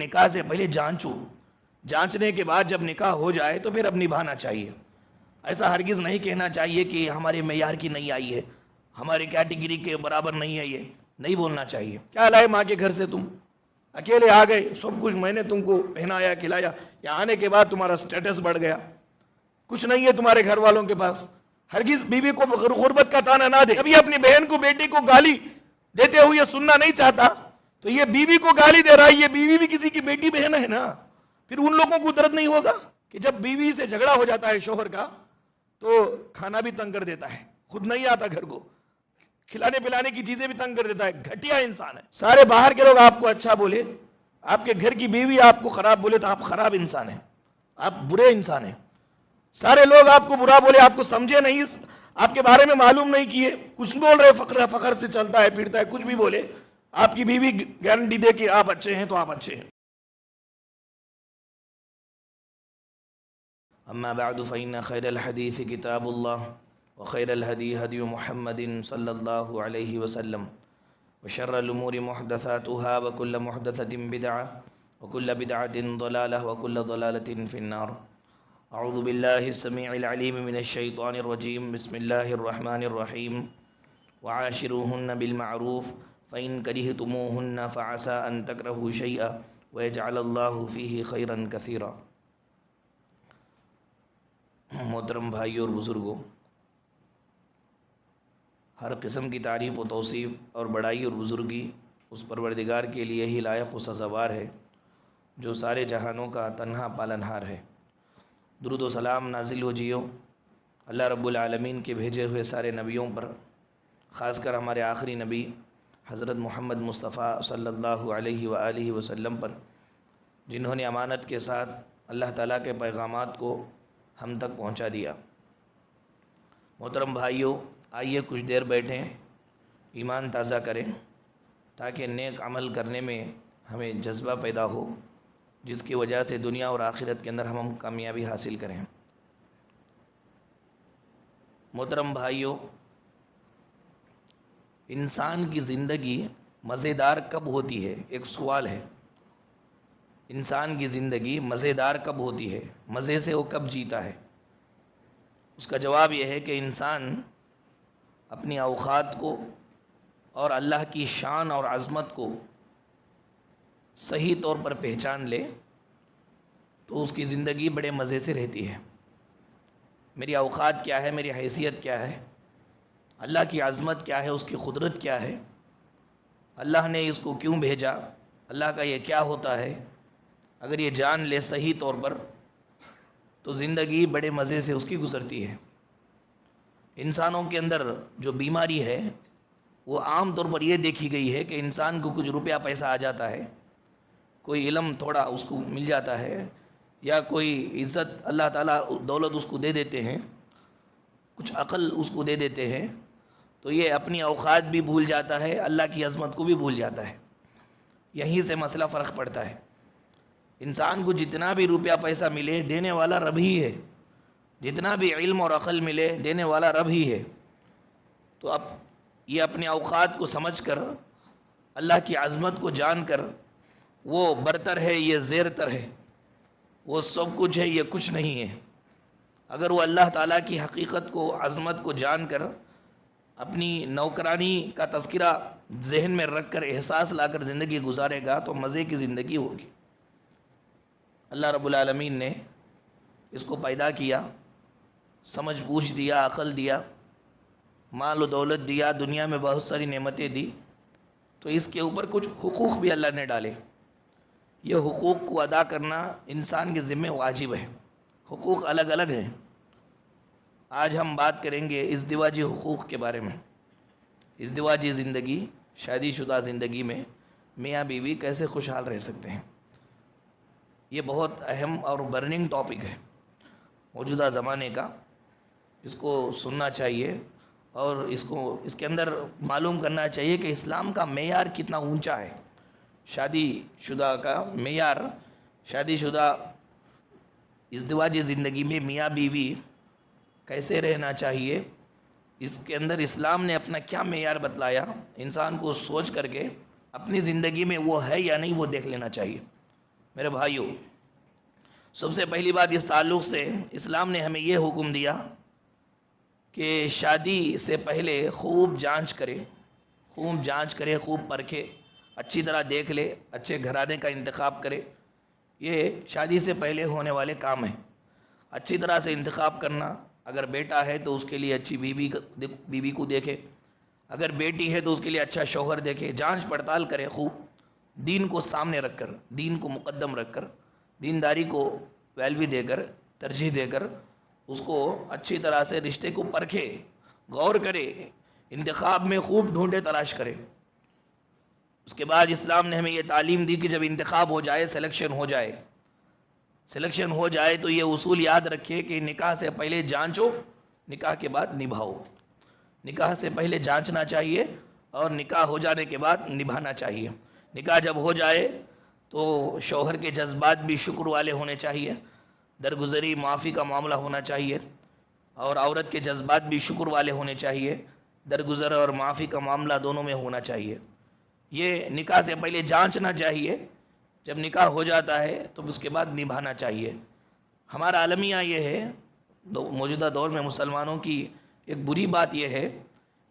نکاح سے پہلے جانچو، جانچنے کے بعد جب نکاح ہو جائے تو پھر اب نبھانا چاہیے. ایسا ہرگز نہیں کہنا چاہیے کہ ہمارے معیار کی نہیں آئی ہے، ہماری کیٹیگری کے برابر نہیں ہے، یہ نہیں بولنا چاہیے. کیا لائے ماں کے گھر سے تم؟ اکیلے آ گئے، سب کچھ میں نے تم کو پہنایا کھلایا، یہاں آنے کے بعد تمہارا سٹیٹس بڑھ گیا، کچھ نہیں ہے تمہارے گھر والوں کے پاس. ہرگز بیوی کو غربت کا تانا نہ دے. کبھی اپنی بہن کو بیٹی کو گالی دیتے ہوئے سننا نہیں چاہتا تو یہ بیوی کو گالی دے رہا ہے، یہ بیوی بھی کسی کی بیٹی بہن ہے نا. پھر ان لوگوں کو درد نہیں ہوگا کہ جب بیوی سے جھگڑا ہو جاتا ہے شوہر کا تو کھانا بھی تنگ کر دیتا ہے، خود نہیں آتا گھر کو، کھلانے پلانے کی چیزیں بھی تنگ کر دیتا ہے. گھٹیا انسان ہے. سارے باہر کے لوگ آپ کو اچھا بولے، آپ کے گھر کی بیوی آپ کو خراب بولے تو آپ خراب انسان ہیں، آپ برے انسان ہیں. سارے لوگ آپ کو برا بولے، آپ کو سمجھے نہیں، آپ کے بارے میں معلوم نہیں کیے، کچھ بول رہے، فخر سے چلتا ہے پھرتا ہے، کچھ بھی بولے، آپ کی بیوی گارنٹی دے کہ آپ اچھے ہیں تو آپ اچھے ہیں. اما بعد فإن خير الحديث كتاب الله وخير الهدي هدي محمد صلى الله عليه وسلم وشر الأمور محدثاتها وكل محدثة بدعة وكل بدعة ضلالة وكل ضلالة في النار. اعوذ باللہ السمیع العلیم من الشیطان الرجیم. بسم اللہ الرحمن الرحیم. وعاشروہن بالمعروف فإن کرہتموہن فعسى ان تکرہوا شیئا ویجعل اللہ فیہ خیرا کثیرا. محترم بھائیوں اور بزرگوں، ہر قسم کی تعریف و توصیف اور بڑائی اور بزرگی اس پروردگار کے لیے ہی لائق و سزاوار ہے جو سارے جہانوں کا تنہا پالنہار ہے. درود و سلام نازل ہو جیو اللہ رب العالمین کے بھیجے ہوئے سارے نبیوں پر، خاص کر ہمارے آخری نبی حضرت محمد مصطفیٰ صلی اللہ علیہ وآلہ وسلم پر، جنہوں نے امانت کے ساتھ اللہ تعالیٰ کے پیغامات کو ہم تک پہنچا دیا. محترم بھائیوں، آئیے کچھ دیر بیٹھیں، ایمان تازہ کریں تاکہ نیک عمل کرنے میں ہمیں جذبہ پیدا ہو، جس کی وجہ سے دنیا اور آخرت کے اندر ہم کامیابی حاصل کریں. محترم بھائیوں، انسان کی زندگی مزیدار کب ہوتی ہے؟ ایک سوال ہے. انسان کی زندگی مزیدار کب ہوتی ہے؟ مزے سے وہ کب جیتا ہے؟ اس کا جواب یہ ہے کہ انسان اپنی اوقات کو اور اللہ کی شان اور عظمت کو صحیح طور پر پہچان لے تو اس کی زندگی بڑے مزے سے رہتی ہے. میری اوقات کیا ہے، میری حیثیت کیا ہے، اللہ کی عظمت کیا ہے، اس کی قدرت کیا ہے، اللہ نے اس کو کیوں بھیجا، اللہ کا یہ کیا ہوتا ہے، اگر یہ جان لے صحیح طور پر تو زندگی بڑے مزے سے اس کی گزرتی ہے. انسانوں کے اندر جو بیماری ہے وہ عام طور پر یہ دیکھی گئی ہے کہ انسان کو کچھ روپیہ پیسہ آ جاتا ہے، کوئی علم تھوڑا اس کو مل جاتا ہے، یا کوئی عزت اللہ تعالیٰ دولت اس کو دے دیتے ہیں، کچھ عقل اس کو دے دیتے ہیں، تو یہ اپنی اوقات بھی بھول جاتا ہے، اللہ کی عظمت کو بھی بھول جاتا ہے. یہیں سے مسئلہ فرق پڑتا ہے. انسان کو جتنا بھی روپیہ پیسہ ملے دینے والا رب ہی ہے، جتنا بھی علم اور عقل ملے دینے والا رب ہی ہے. تو اب یہ اپنے اوقات کو سمجھ کر، اللہ کی عظمت کو جان کر، وہ برتر ہے یہ زیر تر ہے، وہ سب کچھ ہے یہ کچھ نہیں ہے، اگر وہ اللہ تعالیٰ کی حقیقت کو، عظمت کو جان کر اپنی نوکرانی کا تذکرہ ذہن میں رکھ کر، احساس لا کر زندگی گزارے گا تو مزے کی زندگی ہوگی. اللہ رب العالمین نے اس کو پیدا کیا، سمجھ بوجھ دیا، عقل دیا، مال و دولت دیا، دنیا میں بہت ساری نعمتیں دی، تو اس کے اوپر کچھ حقوق بھی اللہ نے ڈالے. یہ حقوق کو ادا کرنا انسان کے ذمہ واجب ہے. حقوق الگ الگ ہیں. آج ہم بات کریں گے ازدواجی حقوق کے بارے میں. ازدواجی زندگی، شادی شدہ زندگی میں میاں بیوی کیسے خوشحال رہ سکتے ہیں. یہ بہت اہم اور برننگ ٹاپک ہے موجودہ زمانے کا. اس کو سننا چاہیے اور اس کے اندر معلوم کرنا چاہیے کہ اسلام کا معیار کتنا اونچا ہے. شادی شدہ کا معیار، شادی شدہ ازدواجی زندگی میں میاں بیوی کیسے رہنا چاہیے، اس کے اندر اسلام نے اپنا کیا معیار بتلایا. انسان کو سوچ کر کے اپنی زندگی میں وہ ہے یا نہیں وہ دیکھ لینا چاہیے. میرے بھائیوں، سب سے پہلی بات اس تعلق سے اسلام نے ہمیں یہ حکم دیا کہ شادی سے پہلے خوب جانچ کرے، خوب پرکھے، اچھی طرح دیکھ لے، اچھے گھرانے کا انتخاب کرے۔ یہ شادی سے پہلے ہونے والے کام ہیں، اچھی طرح سے انتخاب کرنا۔ اگر بیٹا ہے تو اس کے لیے اچھی بیوی کو دیکھے، اگر بیٹی ہے تو اس کے لیے اچھا شوہر دیکھے، جانچ پڑتال کرے خوب، دین کو سامنے رکھ کر، دین کو مقدم رکھ کر، دینداری کو ویلوی دے کر، ترجیح دے کر اس کو اچھی طرح سے رشتے کو پرکھے، غور کرے، انتخاب میں خوب ڈھونڈے تلاش کرے۔ اس کے بعد اسلام نے ہمیں یہ تعلیم دی کہ جب انتخاب ہو جائے، سلیکشن ہو جائے تو یہ اصول یاد رکھے کہ نکاح سے پہلے جانچو، نکاح کے بعد نبھاؤ۔ نکاح سے پہلے جانچنا چاہیے اور نکاح ہو جانے کے بعد نبھانا چاہیے۔ نکاح جب ہو جائے تو شوہر کے جذبات بھی شکر والے ہونے چاہیے، درگزری معافی کا معاملہ ہونا چاہیے، اور عورت کے جذبات بھی شکر والے ہونے چاہیے، درگزر اور معافی کا معاملہ دونوں میں ہونا چاہیے۔ یہ نکاح سے پہلے جانچنا چاہیے، جب نکاح ہو جاتا ہے تو اس کے بعد نبھانا چاہیے۔ ہمارا عالمیہ یہ ہے، موجودہ دور میں مسلمانوں کی ایک بری بات یہ ہے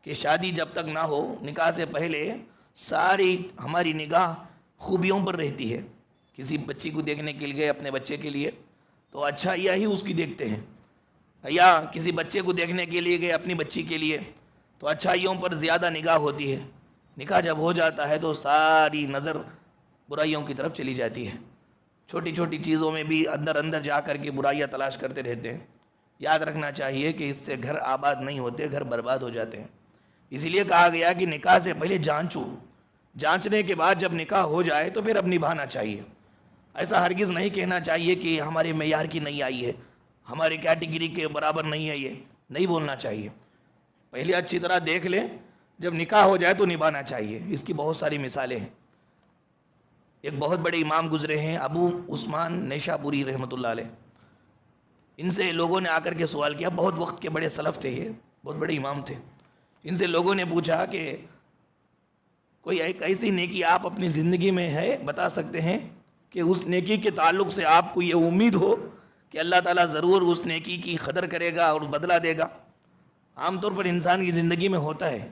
کہ شادی جب تک نہ ہو، نکاح سے پہلے ساری ہماری نگاہ خوبیوں پر رہتی ہے۔ کسی بچی کو دیکھنے کے لیے، اپنے بچے کے لیے تو اچھائیاں ہی اس کی دیکھتے ہیں، یا کسی بچے کو دیکھنے کے لیے گئے اپنی بچی کے لیے تو اچھائیوں پر زیادہ نگاہ ہوتی ہے۔ نکاح جب ہو جاتا ہے تو ساری نظر برائیوں کی طرف چلی جاتی ہے، چھوٹی چھوٹی چیزوں میں بھی اندر جا کر کے برائیاں تلاش کرتے رہتے ہیں۔ یاد رکھنا چاہیے کہ اس سے گھر آباد نہیں ہوتے، گھر برباد ہو جاتے ہیں۔ اسی لیے کہا گیا کہ نکاح سے پہلے جانچو، جانچنے کے بعد جب نکاح ہو جائے تو پھر اب نبھانا چاہیے۔ ایسا ہرگز نہیں کہنا چاہیے کہ ہمارے معیار کی نہیں آئی ہے، ہماری کیٹیگری کے برابر نہیں ہے، یہ نہیں بولنا چاہیے۔ پہلے اچھی طرح دیکھ لیں، جب نکاح ہو جائے تو نبھانا چاہیے۔ اس کی بہت ساری مثالیں ہیں۔ ایک بہت بڑے امام گزرے ہیں، ابو عثمان نیشابوری رحمۃ اللہ علیہ۔ ان سے لوگوں نے آ کر کے سوال کیا، بہت وقت کے بڑے سلف تھے، یہ بہت بڑے امام تھے۔ ان سے لوگوں نے پوچھا کہ کوئی ایک ایسی نیکی آپ اپنی زندگی میں ہے بتا سکتے ہیں کہ اس نیکی کے تعلق سے آپ کو یہ امید ہو کہ اللہ تعالیٰ ضرور اس نیکی کی قدر کرے گا اور بدلہ دے گا؟ عام طور پر انسان کی زندگی میں ہوتا ہے،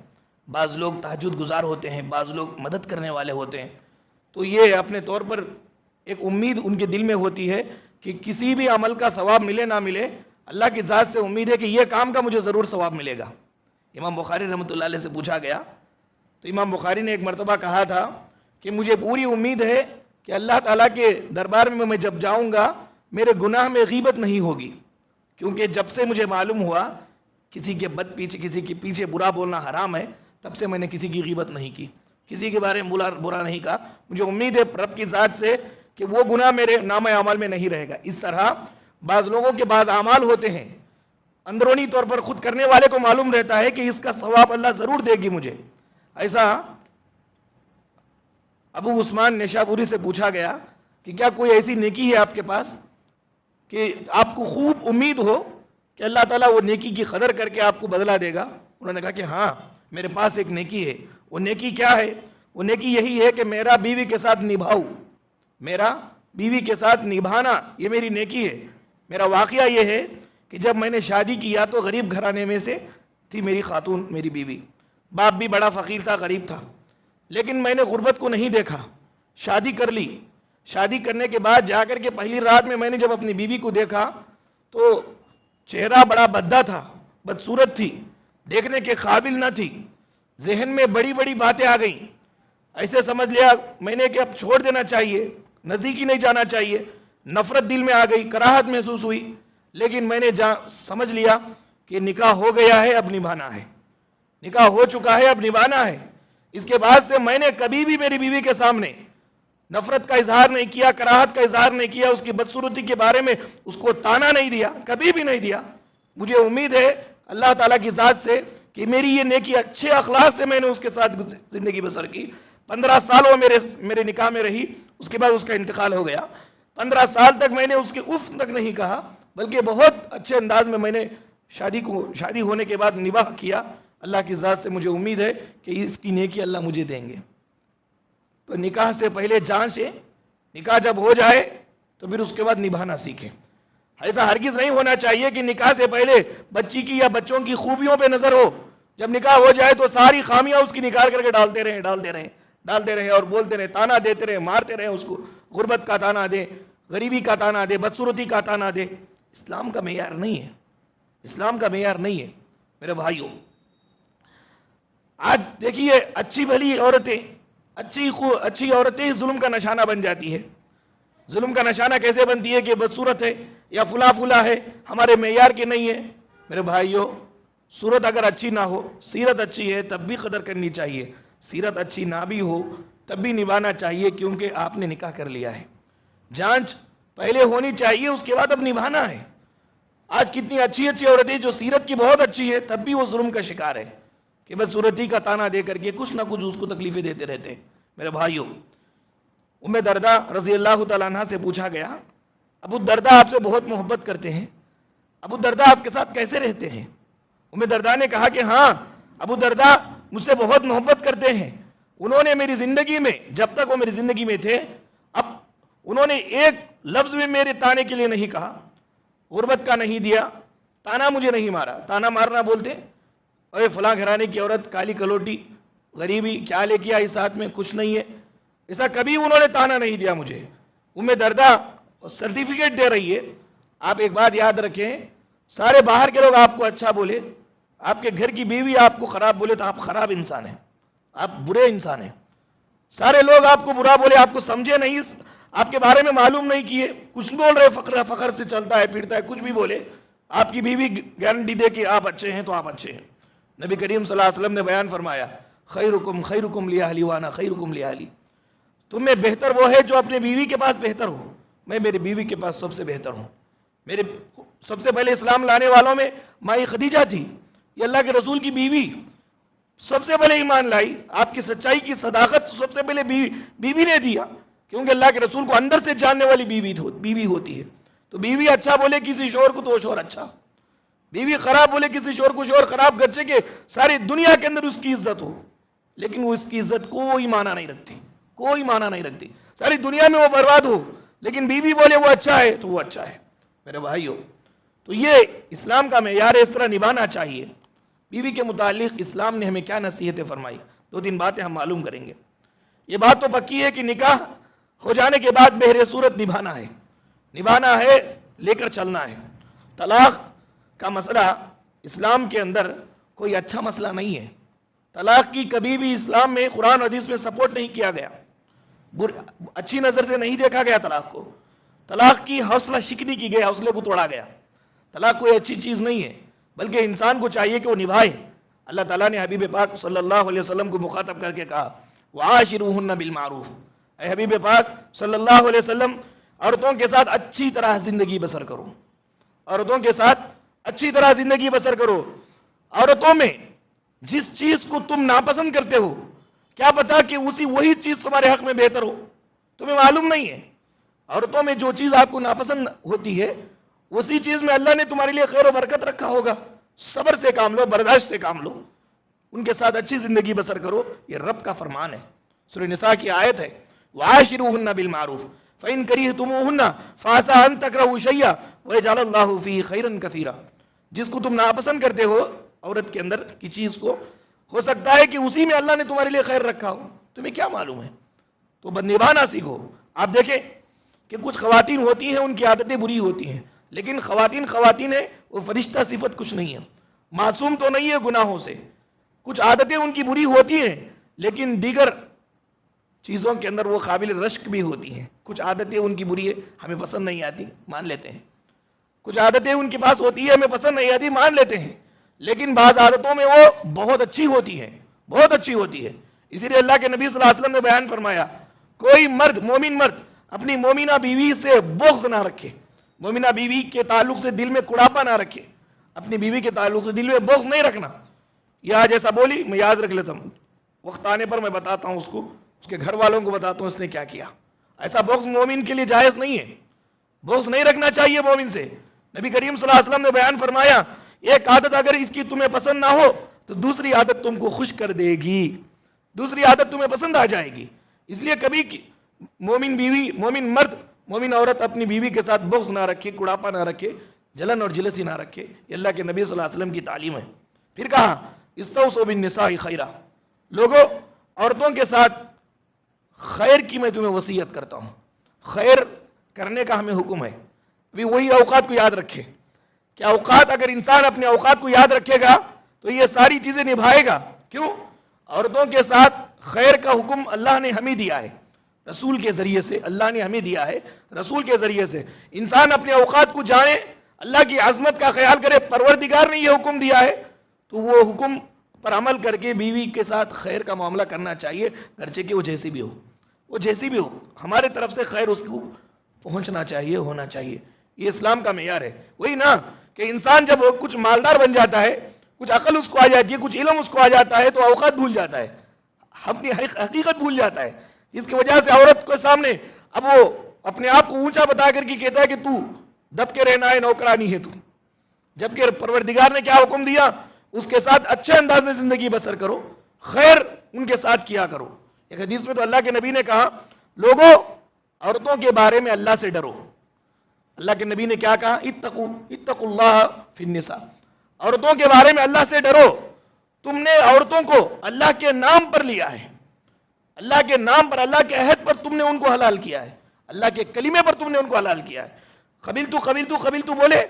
بعض لوگ تہجد گزار ہوتے ہیں، بعض لوگ مدد کرنے والے ہوتے ہیں، تو یہ اپنے طور پر ایک امید ان کے دل میں ہوتی ہے کہ کسی بھی عمل کا ثواب ملے نہ ملے، اللہ کی ذات سے امید ہے کہ یہ کام کا مجھے ضرور ثواب ملے گا۔ امام بخاری رحمۃ اللہ علیہ سے پوچھا گیا تو امام بخاری نے ایک مرتبہ کہا تھا کہ مجھے پوری امید ہے کہ اللہ تعالیٰ کے دربار میں جب جاؤں گا میرے گناہ میں غیبت نہیں ہوگی، کیونکہ جب سے مجھے معلوم ہوا کسی کے پیچھے برا بولنا حرام ہے، تب سے میں نے کسی کی غیبت نہیں کی، کسی کے بارے میں برا نہیں کہا۔ مجھے امید ہے رب کی ذات سے کہ وہ گناہ میرے نام اعمال میں نہیں رہے گا۔ اس طرح بعض لوگوں کے بعض اعمال ہوتے ہیں، اندرونی طور پر خود کرنے والے کو معلوم رہتا ہے کہ اس کا ثواب اللہ ضرور دے گی مجھے۔ ایسا ابو عثمان نیشابوری سے پوچھا گیا کہ کیا کوئی ایسی نیکی ہے آپ کے پاس کہ آپ کو خوب امید ہو کہ اللہ تعالیٰ وہ نیکی کی قدر کر کے آپ کو بدلہ دے گا؟ انہوں نے کہا کہ ہاں، میرے پاس ایک نیکی ہے۔ وہ نیکی کیا ہے؟ وہ نیکی یہی ہے کہ میرا بیوی کے ساتھ نبھاؤں، میرا بیوی کے ساتھ نبھانا، یہ میری نیکی ہے۔ میرا واقعہ یہ ہے کہ جب میں نے شادی کیا تو غریب گھرانے میں سے تھی میری خاتون، میری بیوی، باپ بھی بڑا فقیر تھا، غریب تھا، لیکن میں نے غربت کو نہیں دیکھا، شادی کر لی۔ شادی کرنے کے بعد جا کر کے پہلی رات میں نے جب اپنی بیوی کو دیکھا تو چہرہ بڑا بھدا تھا، بدصورت تھی، دیکھنے کے قابل نہ تھی۔ ذہن میں بڑی بڑی باتیں آ گئیں، ایسے سمجھ لیا میں نے کہ اب چھوڑ دینا چاہیے، نزدیک ہی نہیں جانا چاہیے۔ نفرت دل میں آ گئی، کراہت محسوس ہوئی، لیکن میں نے سمجھ لیا کہ نکاح ہو گیا ہے، اب نبھانا ہے، نکاح ہو چکا ہے، اب نبھانا ہے۔ اس کے بعد سے میں نے کبھی بھی میری بیوی کے سامنے نفرت کا اظہار نہیں کیا، کراہت کا اظہار نہیں کیا، اس کی بدصورتی کے بارے میں اس کو تانا نہیں دیا، کبھی بھی نہیں دیا۔ مجھے امید ہے اللہ تعالیٰ کی ذات سے کہ میری یہ نیکی اچھے اخلاق سے میں نے اس کے ساتھ زندگی بسر کی۔ 15 سال وہ میرے نکاح میں رہی، اس کے بعد اس کا انتقال ہو گیا۔ 15 سال تک میں نے اس کے اف تک نہیں کہا، بلکہ بہت اچھے انداز میں نے شادی ہونے کے بعد نباہ کیا۔ اللہ کی ذات سے مجھے امید ہے کہ اس کی نیکی اللہ مجھے دیں گے۔ تو نکاح سے پہلے جانچیں نکاح جب ہو جائے تو پھر اس کے بعد نبھانا سیکھیں. ایسا ہرگز نہیں ہونا چاہیے کہ نکاح سے پہلے بچی کی یا بچوں کی خوبیوں پہ نظر ہو. جب نکاح ہو جائے تو ساری خامیاں اس کی نکال کر کے ڈالتے رہیں اور بولتے رہیں, تانا دیتے رہیں, مارتے رہیں اس کو. غربت کا تانا دے, غریبی کا تانا دے, بدصورتی کا تانا دے. اسلام کا معیار نہیں ہے, اسلام کا معیار نہیں ہے میرے بھائیوں. آج دیکھیے اچھی بھلی عورتیں, اچھی عورتیں ظلم کا نشانہ بن جاتی ہے. ظلم کا نشانہ کیسے بنتی ہے کہ بدصورت ہے یا فلا ہے, ہمارے معیار کے نہیں ہے. میرے بھائیوں, صورت اگر اچھی نہ ہو, سیرت اچھی ہے تب بھی قدر کرنی چاہیے. سیرت اچھی نہ بھی ہو تب بھی نبھانا چاہیے, کیونکہ آپ نے نکاح کر لیا ہے. جانچ پہلے ہونی چاہیے, اس کے بعد اب نبھانا ہے. آج کتنی اچھی عورتیں جو سیرت کی بہت اچھی ہے تب بھی وہ ظلم کا شکار ہے کہ بس صورتی کا تانا دے کر کے کچھ نہ کچھ اس کو تکلیفیں دیتے رہتے ہیں. میرے بھائیوں, ام دردہ رضی اللہ تعالیٰ عنہ سے پوچھا گیا, ابو دردہ آپ سے بہت محبت کرتے ہیں, ابو دردہ آپ کے ساتھ کیسے رہتے ہیں؟ ام دردہ نے کہا کہ ہاں, ابو دردہ مجھ سے بہت محبت کرتے ہیں. انہوں نے میری زندگی میں, جب تک وہ میری زندگی میں تھے, اب انہوں نے ایک لفظ بھی میرے تانے کے لیے نہیں کہا, غربت کا نہیں دیا, تانا مجھے نہیں مارا. تانا مارنا بولتے, اے فلاں گھرانے کی عورت, کالی کلوٹی, غریبی, کیا لے کے آئی ساتھ میں, کچھ نہیں ہے, ایسا کبھی انہوں نے تانا نہیں دیا مجھے. ام دردہ سرٹیفکیٹ دے رہی ہے. آپ ایک بات یاد رکھیں, سارے باہر کے لوگ آپ کو اچھا بولے, آپ کے گھر کی بیوی آپ کو خراب بولے تو آپ خراب انسان ہیں, آپ برے انسان ہیں. سارے لوگ آپ کو برا بولے, آپ کو سمجھے نہیں, آپ کے بارے میں معلوم نہیں کیے, کچھ بول رہے, فخر سے چلتا ہے پھرتا ہے, کچھ بھی بولے, آپ کی بیوی گارنٹی دے کہ آپ اچھے ہیں تو آپ اچھے ہیں. نبی کریم صلی اللہ علیہ وسلم نے بیان فرمایا, خیرکم لاہلی وانا خیرکم لاہلی. تم میں بہتر وہ ہے جو اپنے بیوی کے پاس بہتر ہو, میں میری بیوی کے پاس سب سے بہتر ہوں. میرے سب سے پہلے اسلام لانے والوں میں مائی خدیجہ تھی, یہ اللہ کے رسول کی بیوی سب سے پہلے ایمان لائی. آپ کی سچائی کی صداقت سب سے پہلے بیوی نے دیا, کیونکہ اللہ کے رسول کو اندر سے جاننے والی بیوی ہوتی ہے. تو بیوی اچھا بولے کسی شوہر کو تو وہ شوہر اچھا, بیوی خراب بولے کسی شوہر کو شوہر خراب, گرچہ کہ ساری دنیا کے اندر اس کی عزت ہو, لیکن وہ اس کی عزت کوئی معنی نہیں رکھتی, کوئی معنی نہیں رکھتی. ساری دنیا میں وہ برباد ہو, لیکن بیوی بولے وہ اچھا ہے تو وہ اچھا ہے. میرے بھائیوں, تو یہ اسلام کا معیار ہے, اس طرح نبھانا چاہیے. بیوی کے متعلق اسلام نے ہمیں کیا نصیحتیں فرمائی, 2-3 باتیں ہم معلوم کریں گے. یہ بات تو پکی ہے کہ نکاح ہو جانے کے بعد بہر صورت نبھانا ہے, لے کر چلنا ہے. طلاق کا مسئلہ اسلام کے اندر کوئی اچھا مسئلہ نہیں ہے. طلاق کی کبھی بھی اسلام میں, قرآن و حدیث میں سپورٹ نہیں کیا گیا, اچھی نظر سے نہیں دیکھا گیا طلاق کو. طلاق کی حوصلہ شکنی کی گئی, حوصلے کو توڑا گیا. طلاق کوئی اچھی چیز نہیں ہے, بلکہ انسان کو چاہیے کہ وہ نبھائے. اللہ تعالیٰ نے حبیب پاک صلی اللہ علیہ وسلم کو مخاطب کر کے کہا, وعاشروہن بالمعروف. اے حبیب پاک صلی اللہ علیہ وسلم, عورتوں کے ساتھ اچھی طرح زندگی بسر کرو, عورتوں کے ساتھ اچھی طرح زندگی بسر کرو. عورتوں میں جس چیز کو تم ناپسند کرتے ہو, کیا پتا کہ وہی چیز تمہارے حق میں بہتر ہو, تمہیں معلوم نہیں ہے. عورتوں میں جو چیز آپ کو ناپسند ہوتی ہے, اسی چیز میں اللہ نے تمہارے لیے خیر و برکت رکھا ہوگا. صبر سے کام لو, برداشت سے کام لو, ان کے ساتھ اچھی زندگی بسر کرو. یہ رب کا فرمان ہے, سورہ نساء کی آیت ہے, وعاشروہن بالمعروف فإن کرہتموہن فعسى أن تکرہوا شیئا ویجعل اللہ فیہ خیرا کثیرا. جس کو تم ناپسند کرتے ہو عورت کے اندر کی چیز کو, ہو سکتا ہے کہ اسی میں اللہ نے تمہارے لیے خیر رکھا ہو, تمہیں کیا معلوم ہے. تو نبھانا سیکھو. آپ دیکھیں کہ کچھ خواتین ہوتی ہیں, ان کی عادتیں بری ہوتی ہیں, لیکن خواتین ہیں, وہ فرشتہ صفت کچھ نہیں ہے, معصوم تو نہیں ہے گناہوں سے. کچھ عادتیں ان کی بری ہوتی ہیں, لیکن دیگر چیزوں کے اندر وہ قابل رشک بھی ہوتی ہیں. کچھ عادتیں ان کی بری ہے, ہمیں پسند نہیں آتی, مان لیتے ہیں. کچھ عادتیں ان کے پاس ہوتی ہے, ہمیں پسند نہیں آتی, مان لیتے ہیں. لیکن بعض عادتوں میں وہ بہت اچھی ہوتی ہیں, بہت اچھی ہوتی ہے. اسی لیے اللہ کے نبی صلی اللہ علیہ وسلم نے بیان فرمایا, کوئی مرد, مومن مرد اپنی مومنہ بیوی سے بغض نہ رکھے, مومنہ بیوی کے تعلق سے دل میں کڑاپا نہ رکھے. اپنی بیوی کے تعلق سے دل میں بغض نہیں رکھنا. یہ آج ایسا بولی, میں یاد رکھ لیتا ہوں, وقت آنے پر میں بتاتا ہوں اس کو, اس کے گھر والوں کو بتاتا ہوں اس نے کیا کیا. ایسا بغض مومن کے لیے جائز نہیں ہے, بغض نہیں رکھنا چاہیے مومن سے. نبی کریم صلی اللہ علیہ وسلم نے بیان فرمایا, ایک عادت اگر اس کی تمہیں پسند نہ ہو تو دوسری عادت تم کو خوش کر دے گی, دوسری عادت تمہیں پسند آ جائے گی. اس لیے کبھی مومن بیوی، مومن مرد، مومن عورت اپنی بیوی کے ساتھ بغض نہ رکھے، کڑاپا نہ رکھے، جلن اور جلسی نہ رکھے. یہ اللہ کے نبی صلی اللہ علیہ وسلم کی تعلیم ہے. پھر کہا استوصوا بالنساء خیرا، لوگوں عورتوں کے ساتھ خیر کی میں تمہیں وصیت کرتا ہوں. خیر کرنے کا ہمیں حکم ہے. ابھی وہی اوقات کو یاد رکھے کہ اوقات، اگر انسان اپنے اوقات کو یاد رکھے گا تو یہ ساری چیزیں نبھائے گا. کیوں؟ عورتوں کے ساتھ خیر کا حکم اللہ نے ہمیں دیا ہے رسول کے ذریعے سے. اللہ نے ہمیں دیا ہے رسول کے ذریعے سے. انسان اپنے اوقات کو جانے، اللہ کی عظمت کا خیال کرے. پروردگار نے یہ حکم دیا ہے تو وہ حکم پر عمل کر کے بیوی کے ساتھ خیر کا معاملہ کرنا چاہیے، گرچہ کہ وہ جیسی بھی ہو، وہ جیسی بھی ہو، ہمارے طرف سے خیر اس کو پہنچنا چاہیے، ہونا چاہیے. یہ اسلام کا معیار ہے. وہی نا کہ انسان جب کچھ مالدار بن جاتا ہے، کچھ عقل اس کو آ جاتی ہے، کچھ علم اس کو آ جاتا ہے، تو اوقات بھول جاتا ہے، اپنی حقیقت بھول جاتا ہے. جس کی وجہ سے عورت کے سامنے اب وہ اپنے آپ کو اونچا بتا کر کے کہتا ہے کہ تو دب کے رہنا ہے، نوکرانی ہے تو. جبکہ پروردگار نے کیا حکم دیا؟ اس کے ساتھ اچھے انداز میں زندگی بسر کرو، خیر ان کے ساتھ کیا کرو. ایک حدیث میں تو اللہ کے نبی نے کہا لوگوں عورتوں کے بارے میں اللہ سے ڈرو. اللہ کے نبی نے کیا کہا؟ اتقوا اللہ فی النساء، عورتوں کے بارے میں اللہ سے ڈرو. تم نے عورتوں کو اللہ کے نام پر لیا ہے، اللہ کے نام پر، اللہ کے عہد پر تم نے ان کو حلال کیا ہے، اللہ کے کلمے پر تم نے ان کو حلال کیا ہے. قبیلتو بولے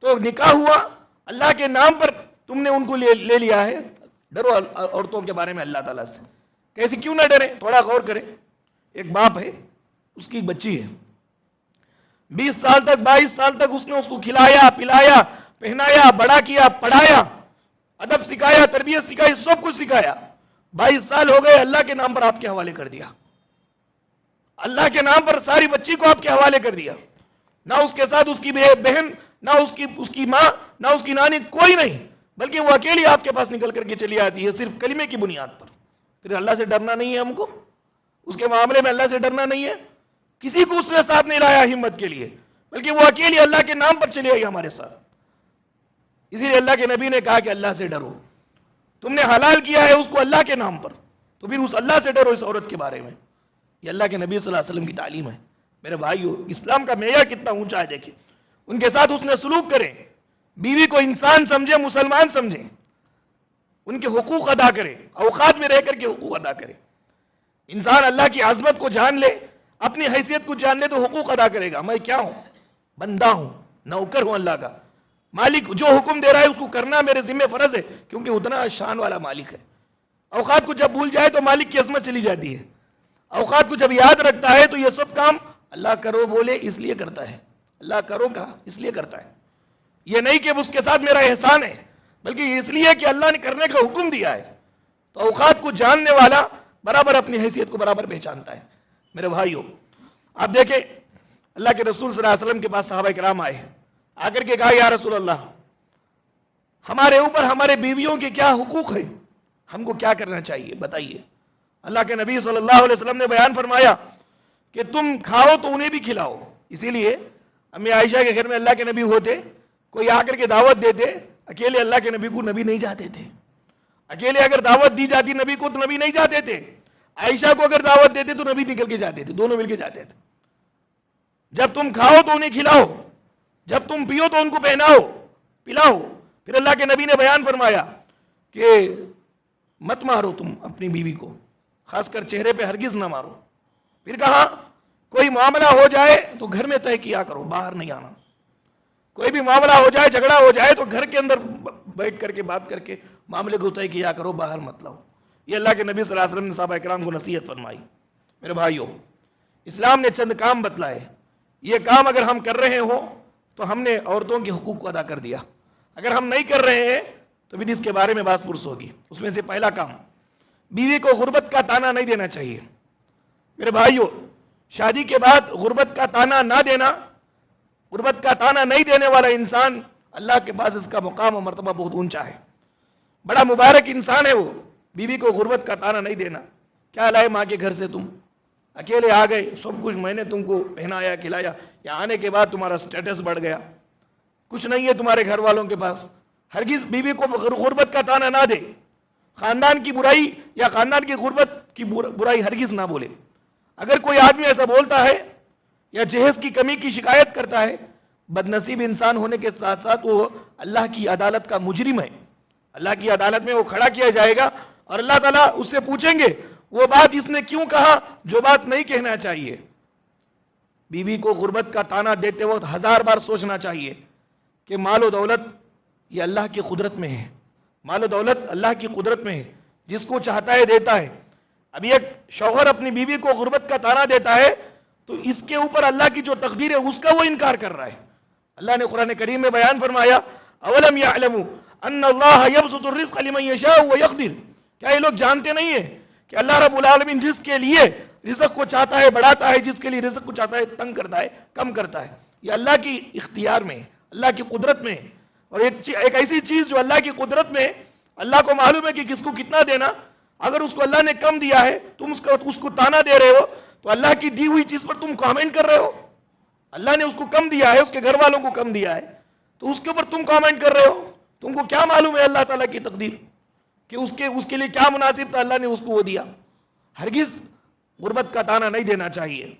تو نکاح ہوا، اللہ کے نام پر تم نے ان کو لے لیا ہے. ڈرو عورتوں کے بارے میں اللہ تعالیٰ سے. کیسے کیوں نہ ڈریں؟ تھوڑا غور کریں. ایک باپ ہے، اس کی بچی ہے، 20 سال تک 22 سال تک اس نے اس کو کھلایا پلایا پہنایا بڑا کیا پڑھایا ادب سکھایا تربیت سکھائی سب کچھ سکھایا. 22 سال ہو گئے، اللہ کے نام پر آپ کے حوالے کر دیا. اللہ کے نام پر ساری بچی کو آپ کے حوالے کر دیا. نہ اس کے ساتھ اس کی بہن، نہ اس کی ماں، نہ اس کی نانی، کوئی نہیں، بلکہ وہ اکیلی آپ کے پاس نکل کر کے چلی آتی ہے صرف کلمے کی بنیاد پر. پھر اللہ سے ڈرنا نہیں ہے ہم کو؟ اس کے معاملے میں اللہ سے ڈرنا نہیں ہے؟ کسی کو اس نے ساتھ نہیں لایا ہمت کے لیے، بلکہ وہ اکیلی اللہ کے نام پر چلی آئی ہمارے ساتھ. اسی لیے اللہ کے نبی نے کہا کہ اللہ سے ڈرو. تم نے حلال کیا ہے اس کو اللہ کے نام پر، تو پھر اس اللہ سے ڈرو اس عورت کے بارے میں. یہ اللہ کے نبی صلی اللہ علیہ وسلم کی تعلیم ہے. میرے بھائیو، اسلام کا معیار کتنا اونچا ہے دیکھیں. ان کے ساتھ اس نے سلوک کریں، بیوی کو انسان سمجھے، مسلمان سمجھیں، ان کے حقوق ادا کرے، اوقات میں رہ کر کے حقوق ادا کرے. انسان اللہ کی عظمت کو جان لے، اپنی حیثیت کو جان لے تو حقوق ادا کرے گا. میں کیا ہوں؟ بندہ ہوں، نوکر ہوں اللہ کا. مالک جو حکم دے رہا ہے اس کو کرنا میرے ذمہ فرض ہے، کیونکہ اتنا شان والا مالک ہے. اوقات کو جب بھول جائے تو مالک کی عظمت چلی جاتی ہے. اوقات کو جب یاد رکھتا ہے تو یہ سب کام اللہ کرو بولے اس لیے کرتا ہے، اللہ کرو کہا اس لیے کرتا ہے. یہ نہیں کہ اس کے ساتھ میرا احسان ہے، بلکہ اس لیے کہ اللہ نے کرنے کا حکم دیا ہے. تو اوقات کو جاننے والا برابر اپنی حیثیت کو برابر پہچانتا ہے. میرے بھائیو، آپ دیکھیں اللہ کے رسول صلی اللہ علیہ وسلم کے پاس صحابہ کرام آئے، آ کر کے کہا یا رسول اللہ، ہمارے اوپر ہمارے بیویوں کے کیا حقوق ہیں، ہم کو کیا کرنا چاہیے بتائیے. اللہ کے نبی صلی اللہ علیہ وسلم نے بیان فرمایا کہ تم کھاؤ تو انہیں بھی کھلاؤ. اسی لیے امی عائشہ کے گھر میں اللہ کے نبی ہوتے، کوئی آ کر کے دعوت دیتے، اکیلے اللہ کے نبی کو نبی نہیں جاتے تھے. اکیلے اگر دعوت دی جاتی نبی کو تو نبی نہیں جاتے تھے. عائشہ کو اگر دعوت دیتے تو نبی نکل کے جاتے تھے، دونوں مل کے جاتے تھے. جب تم کھاؤ تو انہیں کھلاؤ، جب تم پیو تو ان کو پہناؤ پلاؤ. پھر اللہ کے نبی نے بیان فرمایا کہ مت مارو تم اپنی بیوی کو، خاص کر چہرے پہ ہرگز نہ مارو. پھر کہا کوئی معاملہ ہو جائے تو گھر میں طے کیا کرو، باہر نہیں آنا. کوئی بھی معاملہ ہو جائے، جھگڑا ہو جائے تو گھر کے اندر بیٹھ کر کے بات کر کے معاملے کو طے کیا کرو، باہر مت لاؤ. یہ اللہ کے نبی صلی اللہ علیہ وسلم نے صحابہ کرام کو نصیحت فرمائی. میرے بھائیو، اسلام نے چند کام بتلائے، یہ کام اگر ہم کر رہے ہوں تو ہم نے عورتوں کے حقوق کو ادا کر دیا. اگر ہم نہیں کر رہے ہیں تو پھر اس کے بارے میں باس پرس ہوگی. اس میں سے پہلا کام، بیوی کو غربت کا تانا نہیں دینا چاہیے. میرے بھائیو، شادی کے بعد غربت کا تانا نہ دینا، غربت کا تانا نہیں دینے والا انسان اللہ کے پاس اس کا مقام و مرتبہ بہت اونچا ہے. بڑا مبارک انسان ہے وہ. بیوی کو غربت کا تانا نہیں دینا. کیا لائے ماں کے گھر سے تم، اکیلے آ گئے، سب کچھ میں نے تم کو پہنایا کھلایا، یا آنے کے بعد تمہارا سٹیٹس بڑھ گیا، کچھ نہیں ہے تمہارے گھر والوں کے پاس. ہرگز بیوی کو غربت کا تانا نہ دے. خاندان کی برائی یا خاندان کی غربت کی برائی ہرگز نہ بولے. اگر کوئی آدمی ایسا بولتا ہے یا جہیز کی کمی کی شکایت کرتا ہے، بد نصیب انسان ہونے کے ساتھ ساتھ وہ اللہ کی عدالت کا مجرم ہے. اللہ کی عدالت میں وہ کھڑا کیا جائے گا اور اللہ تعالیٰ اس سے پوچھیں گے وہ بات اس نے کیوں کہا جو بات نہیں کہنا چاہیے. بیوی کو غربت کا تانا دیتے وقت 1000 بار سوچنا چاہیے کہ مال و دولت یہ اللہ کی قدرت میں ہے. مال و دولت اللہ کی قدرت میں ہے، جس کو چاہتا ہے دیتا ہے. ابھی ایک شوہر اپنی بیوی کو غربت کا تانا دیتا ہے تو اس کے اوپر اللہ کی جو تقدیر ہے اس کا وہ انکار کر رہا ہے. اللہ نے قرآن کریم میں بیان فرمایا اولم یعلموا ان اللہ یبسط الرزق لمن یشاء ویقدر. کیا یہ لوگ جانتے نہیں ہیں کہ اللہ رب العالمین جس کے لیے رزق کو چاہتا ہے بڑھاتا ہے، جس کے لیے رزق کو چاہتا ہے تنگ کرتا ہے، کم کرتا ہے. یہ اللہ کی اختیار میں ہے، اللہ کی قدرت میں ہے. اور ایک ایسی چیز جو اللہ کی قدرت میں ہے، اللہ کو معلوم ہے کہ کس کو کتنا دینا. اگر اس کو اللہ نے کم دیا ہے تم اس کو تانا دے رہے ہو تو اللہ کی دی ہوئی چیز پر تم کامنٹ کر رہے ہو. اللہ نے اس کو کم دیا ہے، اس کے گھر والوں کو کم دیا ہے، تو اس کے اوپر تم کامنٹ کر رہے ہو. تم کو کیا معلوم ہے اللہ تعالیٰ کی تقدیر کہ اس کے لیے کیا مناسب تھا، اللہ نے اس کو وہ دیا. ہرگز غربت کا تانا نہیں دینا چاہیے.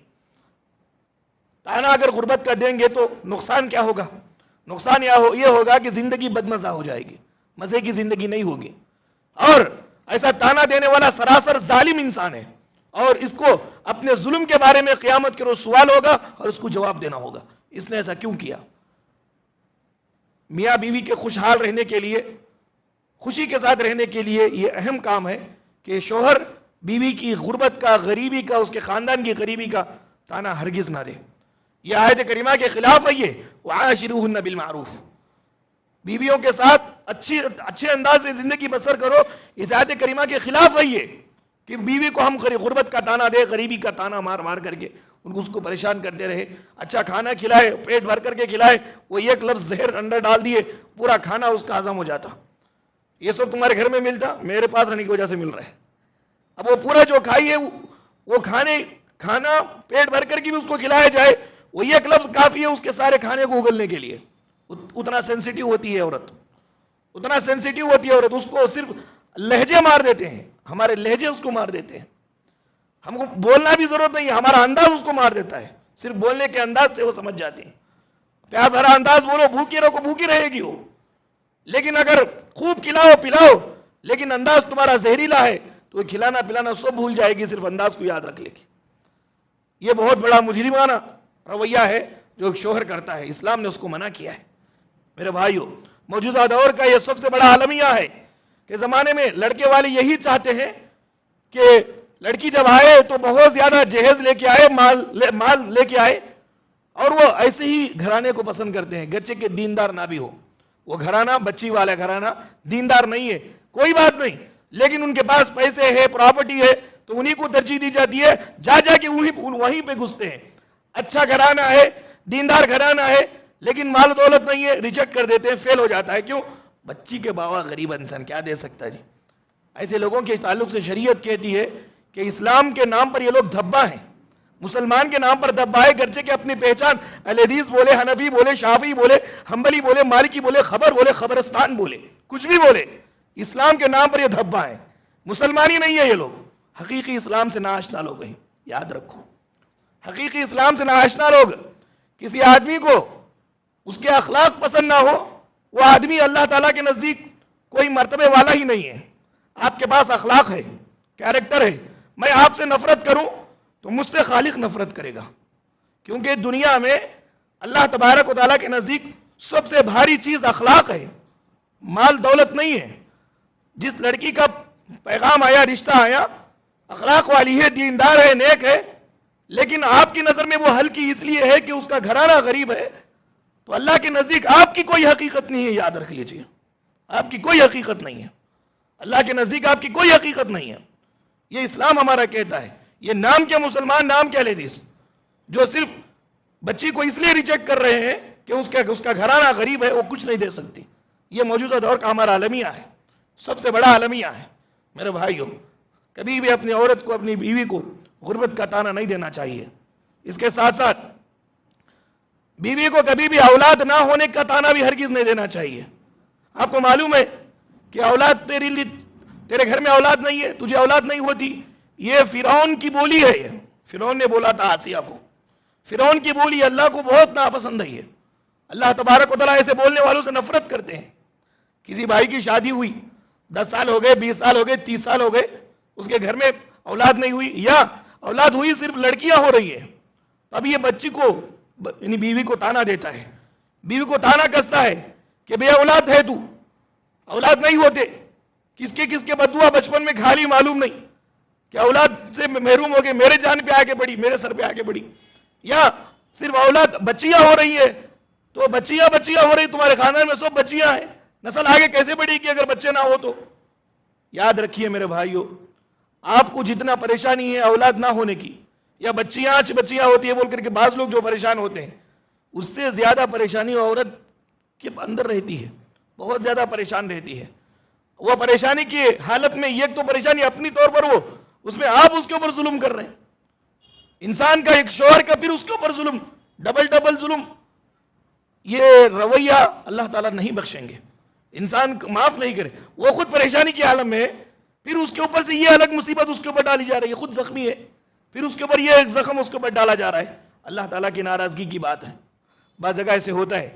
تانا اگر غربت کا دیں گے تو نقصان کیا ہوگا؟ نقصان یہ ہوگا کہ زندگی بدمزہ ہو جائے گی، مزے کی زندگی نہیں ہوگی. اور ایسا تانا دینے والا سراسر ظالم انسان ہے، اور اس کو اپنے ظلم کے بارے میں قیامت کے روز سوال ہوگا اور اس کو جواب دینا ہوگا اس نے ایسا کیوں کیا. میاں بیوی کے خوشحال رہنے کے لیے، خوشی کے ساتھ رہنے کے لیے یہ اہم کام ہے کہ شوہر بیوی کی غربت کا، غریبی کا، اس کے خاندان کی غریبی کا تانا ہرگز نہ دے. یہ آیت کریمہ کے خلاف ہے. یہ وعاشروہن بالمعروف، بیویوں کے ساتھ اچھے انداز میں زندگی بسر کرو. اس آیت کریمہ کے خلاف ہے یہ کہ بیوی کو ہم غربت کا تانا دے، غریبی کا تانا مار مار کر کے اس کو پریشان کرتے رہے. اچھا کھانا کھلائے، پیٹ بھر کر کے کھلائے، وہ ایک لفظ زہر اندر ڈال دیے پورا کھانا اس کا ہضم ہو جاتا. یہ سب تمہارے گھر میں ملتا، میرے پاس رہنے کی وجہ سے مل رہا ہے. اب وہ پورا جو کھائیے وہ کھانا پیٹ بھر کر کے بھی اس کو کھلایا جائے، وہ ایک لفظ کافی ہے اس کے سارے کھانے کو اگلنے کے لیے. اتنا سینسیٹیو ہوتی ہے عورت، اتنا سینسیٹیو ہوتی ہے عورت. اس کو صرف لہجے مار دیتے ہیں، ہمارے لہجے اس کو مار دیتے ہیں. ہم کو بولنا بھی ضرورت نہیں ہے، ہمارا انداز اس کو مار دیتا ہے. صرف بولنے کے انداز سے وہ سمجھ جاتے ہیں. پیار بھرا انداز بولو، بھوکی بھوکی رہے گی وہ. لیکن اگر خوب کھلاؤ پلاؤ لیکن انداز تمہارا زہریلا ہے تو وہ کھلانا پلانا سب بھول جائے گی، صرف انداز کو یاد رکھ لے گی. یہ بہت بڑا مجرمانہ رویہ ہے جو ایک شوہر کرتا ہے. اسلام نے اس کو منع کیا ہے. میرے بھائیو، موجودہ دور کا یہ سب سے بڑا عالمیہ ہے کہ زمانے میں لڑکے والے یہی چاہتے ہیں کہ لڑکی جب آئے تو بہت زیادہ جہیز لے کے آئے، مال لے کے آئے، اور وہ ایسے ہی گھرانے کو پسند کرتے ہیں گرچہ کہ دیندار نہ بھی ہو. وہ گھرانہ بچی والا گھرانہ دیندار نہیں ہے، کوئی بات نہیں، لیکن ان کے پاس پیسے ہے، پراپرٹی ہے، تو انہی کو ترجیح دی جاتی ہے. جا کے وہیں پہ گھستے ہیں. اچھا گھرانہ ہے، دیندار گھرانہ ہے، لیکن مال و دولت نہیں ہے، ریجیکٹ کر دیتے ہیں، فیل ہو جاتا ہے. کیوں؟ بچی کے باوا غریب انسان کیا دے سکتا ہے جی. ایسے لوگوں کے تعلق سے شریعت کہتی ہے کہ اسلام کے نام پر یہ لوگ دھبا ہیں، مسلمان کے نام پر دھبا ہے، گرچہ کہ اپنی پہچان اہل حدیث بولے، حنفی بولے، شافعی بولے، حنبلی بولے، مالکی بولے، خبر بولے، خبرستان بولے، کچھ بھی بولے، اسلام کے نام پر یہ دھبا ہے. مسلمانی نہیں ہے یہ لوگ. حقیقی اسلام سے ناآشنا لوگ ہیں، یاد رکھو. حقیقی اسلام سے ناآشنا لوگ، کسی آدمی کو اس کے اخلاق پسند نہ ہو، وہ آدمی اللہ تعالیٰ کے نزدیک کوئی مرتبے والا ہی نہیں ہے. آپ کے پاس اخلاق ہے، کیریکٹر ہے. میں آپ سے نفرت کروں تو مجھ سے خالق نفرت کرے گا، کیونکہ دنیا میں اللہ تبارک و تعالیٰ کے نزدیک سب سے بھاری چیز اخلاق ہے، مال دولت نہیں ہے. جس لڑکی کا پیغام آیا، رشتہ آیا، اخلاق والی ہے، دیندار ہے، نیک ہے، لیکن آپ کی نظر میں وہ ہلکی اس لیے ہے کہ اس کا گھرانہ غریب ہے، تو اللہ کے نزدیک آپ کی کوئی حقیقت نہیں ہے. یاد رکھ لیجئے، آپ کی کوئی حقیقت نہیں ہے. اللہ کے نزدیک آپ کی کوئی حقیقت نہیں ہے. یہ اسلام ہمارا کہتا ہے. یہ نام کیا مسلمان، نام کیا لیڈیز، جو صرف بچی کو اس لیے ریجیکٹ کر رہے ہیں کہ اس کا گھرانہ غریب ہے، وہ کچھ نہیں دے سکتی. یہ موجودہ دور کا ہمارا عالمیہ ہے، سب سے بڑا عالمیہ ہے. میرے بھائیوں، کبھی بھی اپنی عورت کو، اپنی بیوی کو غربت کا تانا نہیں دینا چاہیے. اس کے ساتھ ساتھ بیوی کو کبھی بھی اولاد نہ ہونے کا تانا بھی ہرگز نہیں دینا چاہیے. آپ کو معلوم ہے کہ اولاد تیرے گھر میں اولاد نہیں ہے، تجھے اولاد نہیں ہوتی، یہ فرعون کی بولی ہے. یہ فرعون نے بولا تھا آسیہ کو، فرعون کی بولی اللہ کو بہت ناپسند ہے. اللہ تبارک و تعالیٰ ایسے بولنے والوں سے نفرت کرتے ہیں. کسی بھائی کی شادی ہوئی، 10 سال ہو گئے، 20 سال ہو گئے، 30 سال ہو گئے، اس کے گھر میں اولاد نہیں ہوئی، یا اولاد ہوئی صرف لڑکیاں ہو رہی ہیں، تو اب یہ بچی کو یعنی بیوی کو تانا دیتا ہے، بیوی کو تانا کستا ہے کہ بے اولاد ہے تو، اولاد نہیں ہوتے. کس کے بددعا بچپن میں کھا لی معلوم نہیں کہ اولاد سے محروم ہو گئے، میرے جان پہ آ کے پڑی، میرے سر پہ آ کے پڑی. یا صرف اولاد بچیاں ہو رہی ہے تو بچیاں ہو رہی، تمہارے خاندان میں سب بچیاں ہیں، نسل آگے کیسے بڑھے گی اگر بچے نہ ہو تو. یاد رکھیے میرے بھائیوں، آپ کو جتنا پریشانی ہے اولاد نہ ہونے کی یا بچیاں ہوتی ہے بول کر کے بعض لوگ جو پریشان ہوتے ہیں، اس سے زیادہ پریشانی عورت کے اندر رہتی ہے، بہت زیادہ پریشان رہتی ہے. وہ پریشانی کی حالت میں ایک تو پریشانی اپنی طور پر وہ اس میں آپ اس کے اوپر ظلم کر رہے ہیں. انسان کا ایک شوہر کا پھر اس کے اوپر ظلم، ڈبل ظلم. یہ رویہ اللہ تعالیٰ نہیں بخشیں گے، انسان معاف نہیں کرے. وہ خود پریشانی کی عالم میں، پھر اس کے اوپر سے یہ الگ مصیبت اس کے اوپر ڈالی جا رہی ہے، خود زخمی ہے، پھر اس کے اوپر یہ زخم اس کے اوپر ڈالا جا رہا ہے. اللہ تعالیٰ کی ناراضگی کی بات ہے. بعض جگہ ایسے ہوتا ہے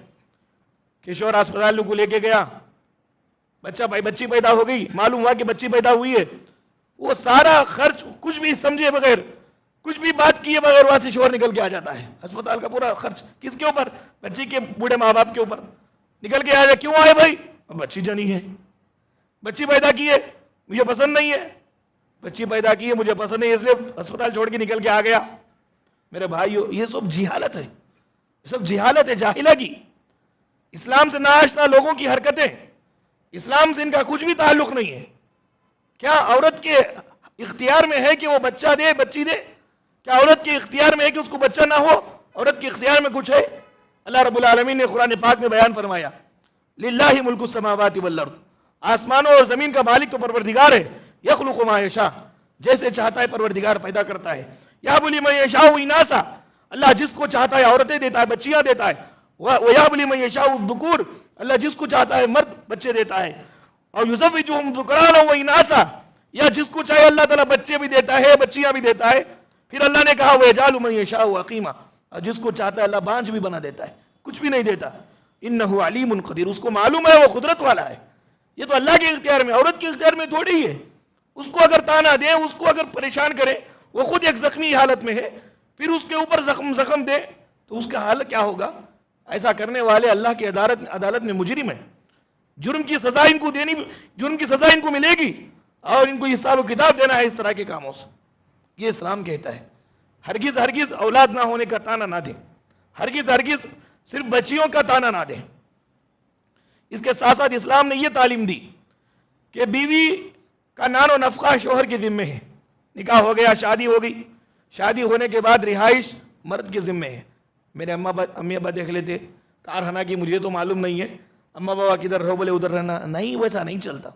کہ شوہر اسپتال کو لے کے گیا، بچی پیدا ہو گئی، معلوم ہوا کہ بچی پیدا ہوئی ہے، وہ سارا خرچ کچھ بھی سمجھے بغیر، کچھ بھی بات کیے بغیر وہاں سے شوہر نکل کے آ جاتا ہے. اسپتال کا پورا خرچ کس کے اوپر؟ بچی کے بوڑھے ماں باپ کے اوپر. نکل کے آ جائے، کیوں آئے بھائی؟ بچی جنی ہے، بچی پیدا کی ہے، مجھے پسند نہیں ہے، بچی پیدا کی ہے مجھے پسند نہیں، اس لیے اسپتال چھوڑ کے نکل کے آ گیا. میرے بھائیو، یہ سب جہالت ہے، یہ سب جہالت ہے جاہلہ کی. اسلام سے ناآشنا لوگوں کی حرکتیں، اسلام سے ان کا کچھ بھی تعلق نہیں ہے. کیا عورت کے اختیار میں ہے کہ وہ بچہ دے، بچی دے؟ کیا عورت کے اختیار میں ہے کہ اس کو بچہ نہ ہو؟ عورت کے اختیار میں کچھ ہے؟ اللہ رب العالمین نے قرآن پاک میں بیان فرمایا، للہ ملک السماوات والارض، آسمانوں اور زمین کا مالک تو پروردگار ہے، یخلق ما یشاء، جیسے چاہتا ہے پروردگار پیدا کرتا ہے. یہب لمن یشاء اناثا، اللہ جس کو چاہتا ہے عورتیں دیتا ہے، بچیاں دیتا ہے. ویہب لمن یشاء الذکور، اللہ جس کو چاہتا ہے مرد بچے دیتا ہے. اور یزوجہم ذکرانا و اناثا، یا جس کو چاہے اللہ تعالیٰ بچے بھی دیتا ہے، بچیاں بھی دیتا ہے. پھر اللہ نے کہا ویجعل من یشاء عقیما، اور جس کو چاہتا ہے اللہ بانجھ بھی بنا دیتا ہے، کچھ بھی نہیں دیتا. انہ علیم قدیر، اس کو معلوم ہے وہ قدرت والا ہے. یہ تو اللہ کے اختیار میں، عورت کے اختیار میں تھوڑی ہے. اس کو اگر تانا دے، اس کو اگر پریشان کرے، وہ خود ایک زخمی حالت میں ہے، پھر اس کے اوپر زخم دے تو اس کا حال کیا ہوگا؟ ایسا کرنے والے اللہ کی عدالت میں مجرم ہیں. جرم کی سزا ان کو ملے گی، اور ان کو حساب و کتاب دینا ہے اس طرح کے کاموں سے. یہ اسلام کہتا ہے ہرگز اولاد نہ ہونے کا تانا نہ دیں، ہرگز صرف بچیوں کا تانا نہ دیں. اس کے ساتھ ساتھ اسلام نے یہ تعلیم دی کہ بیوی کا نان و نفقہ شوہر کے ذمے ہے. نکاح ہو گیا، شادی ہو گئی، شادی ہونے کے بعد رہائش مرد کے ذمے ہے. میرے امی ابا دیکھ لیتے کارخانہ کی، مجھے تو معلوم نہیں ہے، اما بابا کدھر رہو بولے ادھر رہنا، نہیں، ویسا نہیں چلتا.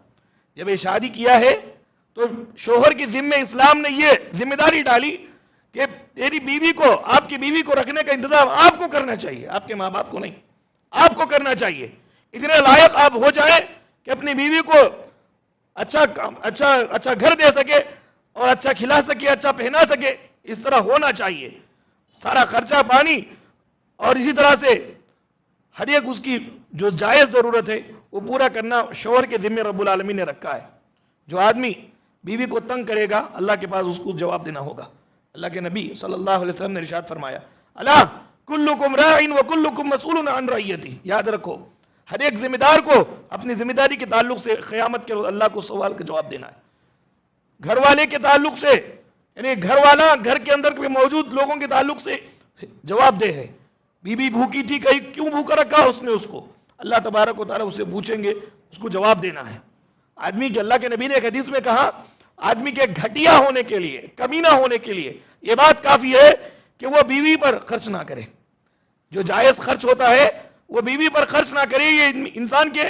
جب یہ شادی کیا ہے تو شوہر کے ذمے اسلام نے یہ ذمہ داری ڈالی کہ تیری بیوی کو، آپ کی بیوی کو رکھنے کا انتظام آپ کو کرنا چاہیے، آپ کے ماں باپ کو نہیں، آپ کو کرنا چاہیے. اتنے لائق آپ ہو جائیں کہ اپنی بیوی کو اچھا گھر دے سکے اور اچھا کھلا سکے، اچھا پہنا سکے، اس طرح ہونا چاہیے. سارا خرچہ پانی اور اسی طرح سے ہر ایک اس کی جو جائز ضرورت ہے وہ پورا کرنا شوہر کے ذمے رب العالمین نے رکھا ہے. جو آدمی بیوی کو تنگ کرے گا اللہ کے پاس اس کو جواب دینا ہوگا. اللہ کے نبی صلی اللہ علیہ وسلم نے ارشاد فرمایا، الا کلکم راعٍ وکلکم مسئول عن رعیتہ، یاد رکھو ہر ایک ذمہ دار کو اپنی ذمہ داری کے تعلق سے قیامت کے روز اللہ کو سوال کا جواب دینا ہے. گھر والے کے تعلق سے، یعنی گھر والا گھر کے اندر موجود لوگوں کے تعلق سے جواب دہ ہے. بیوی بھوکی تھی، کہیں کیوں بھوکا رکھا اس نے اس کو، اللہ تبارک و تعالیٰ اس سے پوچھیں گے، اس کو جواب دینا ہے. آدمی کے، اللہ کے نبی نے ایک حدیث میں کہا، آدمی کے گھٹیا ہونے کے لیے، کمینہ ہونے کے لیے یہ بات کافی ہے کہ وہ بیوی پر خرچ نہ کرے. جو جائز خرچ ہوتا ہے وہ بیوی پر خرچ نہ کرے، یہ انسان کے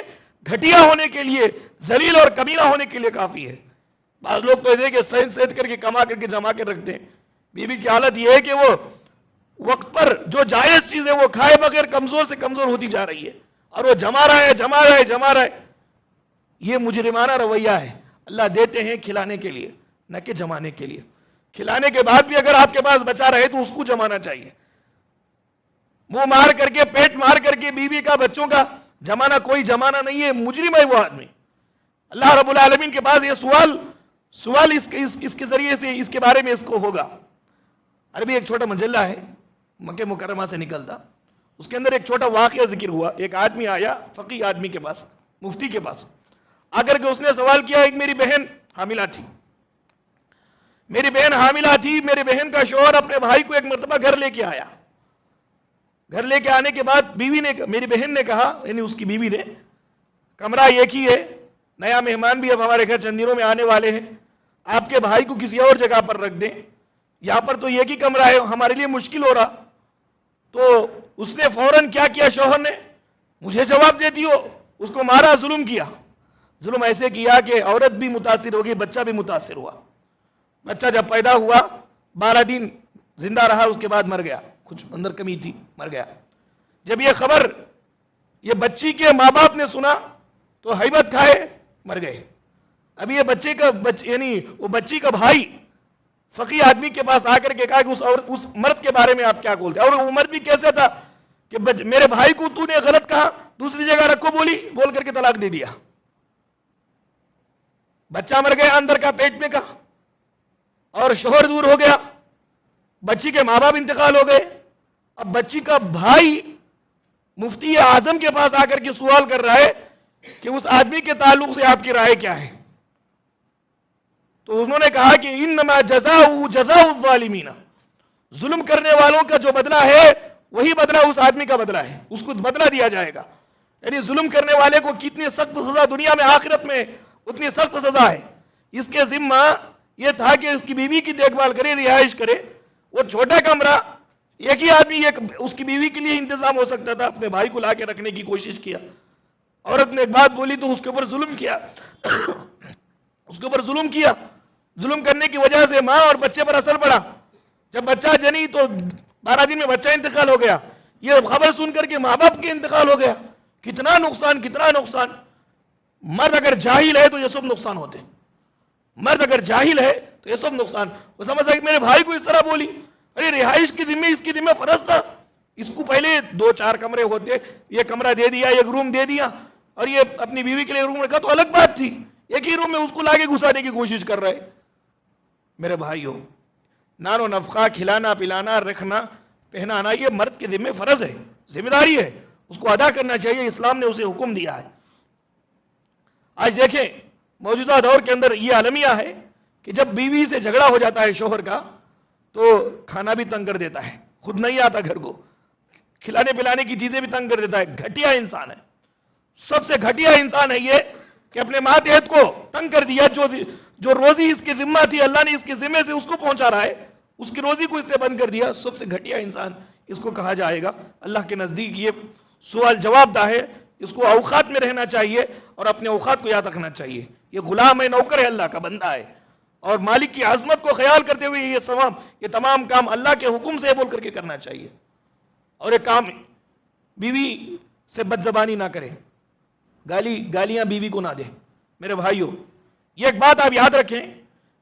گھٹیا ہونے کے لیے، ذلیل اور کمینہ ہونے کے لیے کافی ہے. بعض لوگ تو یہ کہ صحت کر کے کما کر کے جما کے رکھتے ہیں. بیوی کی حالت یہ ہے کہ وہ وقت پر جو جائز چیز ہے وہ کھائے بغیر کمزور سے کمزور ہوتی جا رہی ہے، اور وہ جما رہا ہے. یہ مجرمانہ رویہ ہے. اللہ دیتے ہیں کھلانے کے لیے، نہ کہ جمانے کے لیے. کھلانے کے بعد بھی اگر آپ کے پاس بچا رہے تو اس کو جمانا چاہیے. منہ مار کر کے پیٹ مار کر کے بیوی کا بچوں کا جمانا کوئی جمانا نہیں ہے, مجرم ہے وہ آدمی. اللہ رب العالمین کے پاس یہ سوال اس کے ذریعے سے اس کے بارے میں اس کو ہوگا. عربی ایک چھوٹا مجلہ ہے مکہ مکرمہ سے نکلتا, اس کے اندر ایک چھوٹا واقعہ ذکر ہوا. ایک آدمی آیا فقیہ آدمی کے پاس, مفتی کے پاس آ کر کے اس نے سوال کیا, ایک میری بہن حاملہ تھی, میری بہن کا شوہر اپنے بھائی کو ایک مرتبہ گھر لے کے آیا. گھر لے کے آنے کے بعد میری بہن نے کہا, یعنی اس کی بیوی نے, کمرہ ایک ہی ہے, نیا مہمان بھی اب ہمارے گھر چند دنوں میں آنے والے ہیں, آپ کے بھائی کو کسی اور جگہ پر رکھ دیں, یہاں پر تو ایک ہی کمرہ ہے, ہمارے لیے مشکل ہو رہا. تو اس نے فوراً کیا کیا, شوہر نے, مجھے جواب دیتی ہو, اس کو مارا, ظلم کیا. ظلم ایسے کیا کہ عورت بھی متاثر ہوگی, بچہ بھی متاثر ہوا. بچہ جب پیدا ہوا 12 دن زندہ رہا, اس کے بعد مر گیا, کچھ اندر کمی تھی, مر گیا. جب یہ خبر یہ بچی کے ماں باپ نے سنا تو ہیبت کھائے مر گئے. اب یہ بچی کا بھائی فقیہ آدمی کے پاس آ کر کے کہا کہ اس مرد کے بارے میں آپ کیا بولتے ہیں, اور وہ مرد بھی کیسے تھا کہ میرے بھائی کو تو نے غلط کہا, دوسری جگہ رکھو بول کر کے طلاق دے دیا. بچہ مر گیا اندر کا, پیٹ میں کا, اور شوہر دور ہو گیا, بچی کے ماں باپ انتقال ہو گئے. اب بچی کا بھائی مفتی اعظم کے پاس آ کر کے سوال کر رہا ہے کہ اس آدمی کے تعلق سے آپ کی رائے کیا ہے. تو انہوں نے کہا کہ انما جزاء الظالمین, ظلم کرنے والوں کا جو بدلہ ہے وہی بدلہ اس آدمی کا بدلہ ہے, اس کو بدلہ دیا جائے گا. یعنی ظلم کرنے والے کو کتنی سخت سزا دنیا میں, آخرت میں اتنی سخت سزا ہے. اس کے ذمہ یہ تھا کہ اس کی بیوی کی دیکھ بھال کرے, رہائش کرے. وہ چھوٹا کمرہ ایک ہی آدمی اس کی بیوی کے لیے انتظام ہو سکتا تھا, اپنے بھائی کو لا کے رکھنے کی کوشش کیا. عورت نے ایک بات بولی تو اس کے اوپر ظلم کیا, ظلم کرنے کی وجہ سے ماں اور بچے پر اثر پڑا. جب بچہ جنی تو 12 دن میں بچہ انتقال ہو گیا. یہ خبر سن کر کے ماں باپ کے انتقال ہو گیا. کتنا نقصان. مرد اگر جاہل ہے تو یہ سب نقصان ہوتے ہیں, وہ سمجھ سکتے میرے بھائی کو اس طرح بولی, ارے رہائش کی ذمہ اس کی ذمہ فرض تھا, اس کو پہلے 2-4 کمرے ہوتے, یہ کمرہ دے دیا, ایک روم دے دیا, اور یہ اپنی بیوی کے لیے روم رکھا تو الگ بات تھی. ایک ہی روم میں اس کو لا کے گھسانے کی کوشش کر رہے. میرے بھائیوں, نان و نفقہ, کھلانا پلانا, رکھنا پہنانا, یہ مرد کے ذمہ فرض ہے, ذمہ داری ہے, اس کو ادا کرنا چاہیے. اسلام نے اسے حکم دیا ہے. آج دیکھیں موجودہ دور کے اندر یہ المیہ ہے کہ جب بیوی سے جھگڑا ہو جاتا ہے شوہر کا تو کھانا بھی تنگ کر دیتا ہے, خود نہیں آتا گھر کو, کھلانے پلانے کی چیزیں بھی تنگ کر دیتا ہے. گھٹیا انسان ہے, سب سے گھٹیا انسان ہے یہ کہ اپنے ماتحت کو تنگ کر دیا. جو روزی اس کی ذمہ تھی, اللہ نے اس کے ذمہ سے اس کو پہنچا رہا ہے, اس کی روزی کو اس نے بند کر دیا. سب سے گھٹیا انسان اس کو کہا جائے گا. اللہ کے نزدیک یہ سوال جواب دہ ہے. اس کو اوقات میں رہنا چاہیے اور اپنے اوقات کو یاد رکھنا چاہیے. یہ غلام ہے, نوکر ہے, اللہ کا بندہ ہے, اور مالک کی عظمت کو خیال کرتے ہوئے یہ تمام کام اللہ کے حکم سے بول کر کے کرنا چاہیے. اور ایک کام, بیوی سے بد زبانی نہ کرے, گالیاں بیوی کو نہ دے. میرے بھائیوں, یہ ایک بات آپ یاد رکھیں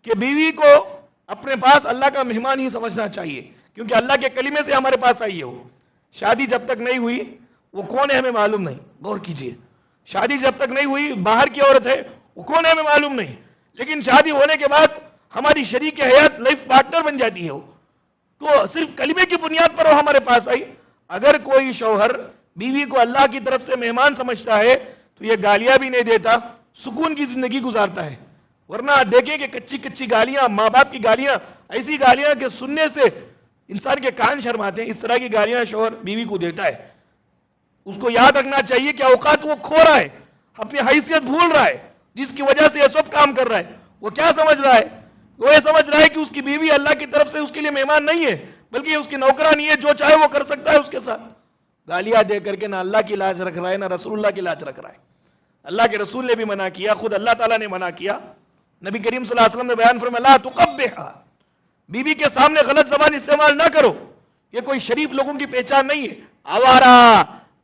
کہ بیوی کو اپنے پاس اللہ کا مہمان ہی سمجھنا چاہیے, کیونکہ اللہ کے کلمے سے ہمارے پاس آئی ہے. وہ شادی جب تک نہیں ہوئی وہ کون ہے ہمیں معلوم نہیں. غور کیجئے, شادی جب تک نہیں ہوئی, باہر کی عورت ہے, وہ کون ہے ہمیں معلوم نہیں, لیکن شادی ہونے کے بعد ہماری شریک حیات, لائف پارٹنر بن جاتی ہے. وہ تو صرف کلمے کی بنیاد پر وہ ہمارے پاس آئی. اگر کوئی شوہر بیوی کو اللہ کی طرف سے مہمان سمجھتا ہے تو یہ گالیاں بھی نہیں دیتا, سکون کی زندگی گزارتا ہے. ورنہ آپ دیکھیں کہ کچی گالیاں, ماں باپ کی گالیاں, ایسی گالیاں کہ سننے سے انسان کے کان شرماتے ہیں, اس طرح کی گالیاں شوہر بیوی کو دیتا ہے. اس کو یاد رکھنا چاہیے کہ اوقات وہ کھو رہا ہے, اپنی حیثیت بھول رہا ہے, جس کی وجہ سے یہ سب کام کر رہا ہے. وہ کیا سمجھ رہا ہے؟ وہ یہ سمجھ رہا ہے کہ اس کی بیوی اللہ کی طرف سے اس کے لیے مہمان نہیں ہے, بلکہ اس کی نوکرانی ہے, جو چاہے وہ کر سکتا ہے اس کے ساتھ. گالیاں دے کر کے نہ اللہ کی لاج رکھ رہا ہے, نہ رسول اللہ کی لاج رکھ رہا ہے. اللہ کے رسول نے بھی منع کیا, خود اللہ تعالیٰ نے منع کیا. نبی کریم صلی اللہ علیہ وسلم نے بیان فرمایا, لا تقبحها, بیوی کے سامنے غلط زبان استعمال نہ کرو. یہ کوئی شریف لوگوں کی پہچان نہیں ہے. آوارہ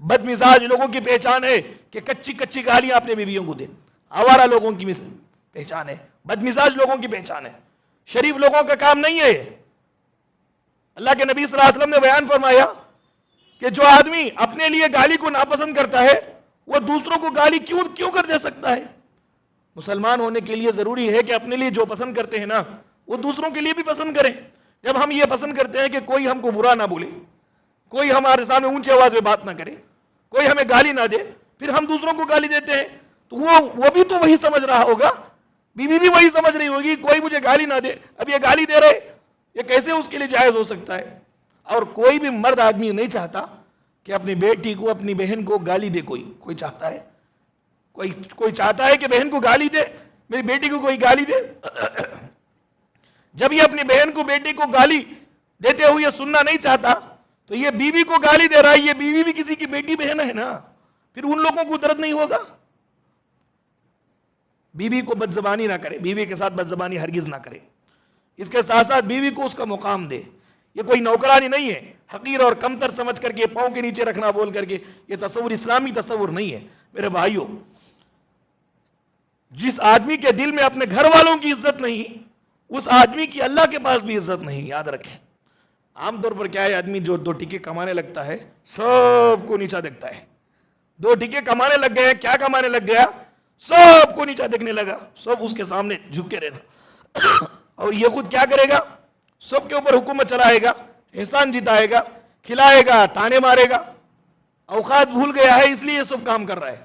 بد مزاج لوگوں کی پہچان ہے کہ کچی گالیاں اپنے بیویوں کو دیں. آوارہ لوگوں کی پہچان ہے, بد مزاج لوگوں کی پہچان ہے. شریف لوگوں کا کام نہیں ہے. اللہ کے نبی صلی اللہ علیہ وسلم نے بیان فرمایا کہ جو آدمی اپنے لیے گالی کو ناپسند کرتا ہے وہ دوسروں کو گالی کیوں کر دے سکتا ہے؟ مسلمان ہونے کے لیے ضروری ہے کہ اپنے لیے جو پسند کرتے ہیں نا وہ دوسروں کے لیے بھی پسند کریں. جب ہم یہ پسند کرتے ہیں کہ کوئی ہم کو برا نہ بولے, کوئی ہمارے سامنے اونچی آواز میں بات نہ کرے, کوئی ہمیں گالی نہ دے, پھر ہم دوسروں کو گالی دیتے ہیں, تو وہ بھی تو وہی سمجھ رہا ہوگا, بیوی بھی وہی سمجھ رہی ہوگی, کوئی مجھے گالی نہ دے, اب یہ گالی دے رہے, یہ کیسے اس کے لیے جائز ہو سکتا ہے؟ اور کوئی بھی مرد آدمی نہیں چاہتا کہ اپنی بیٹی کو, اپنی بہن کو گالی دے. کوئی چاہتا ہے؟ کوئی چاہتا ہے کہ بہن کو گالی دے, میری بیٹی کو کوئی گالی دے؟ جب یہ اپنی بہن کو, بیٹی کو گالی دیتے ہوئے سننا نہیں چاہتا تو یہ بیوی کو گالی دے رہا ہے, یہ بیوی بھی کسی کی بیٹی بہن ہے نا, پھر ان لوگوں کو درد نہیں ہوگا؟ بیوی کو بدزبانی نہ کرے, بیوی کے ساتھ بدزبانی ہرگز نہ کرے. اس کے ساتھ ساتھ بیوی کو اس کا مقام دے. یہ کوئی نوکرانی نہیں ہے حقیر اور کمتر سمجھ کر کے پاؤں کے نیچے رکھنا بول کر کے, یہ تصور اسلامی تصور نہیں ہے. میرے بھائیوں, جس آدمی کے دل میں اپنے گھر والوں کی عزت نہیں, اس آدمی کی اللہ کے پاس بھی عزت نہیں. یاد رکھیں, عام طور پر کیا ہے, آدمی جو 2 ٹکے کمانے لگتا ہے سب کو نیچا دیکھتا ہے. 2 ٹکے کمانے لگ گئے, کیا کمانے لگ گیا, سب کو نیچا دیکھنے لگا, سب اس کے سامنے جھک کے رہنا. اور یہ خود کیا کرے گا, سب کے اوپر حکومت چلائے گا, احسان جتائے گا, کھلائے گا, تانے مارے گا. اوقات بھول گیا ہے اس لیے یہ سب کام کر رہا ہے.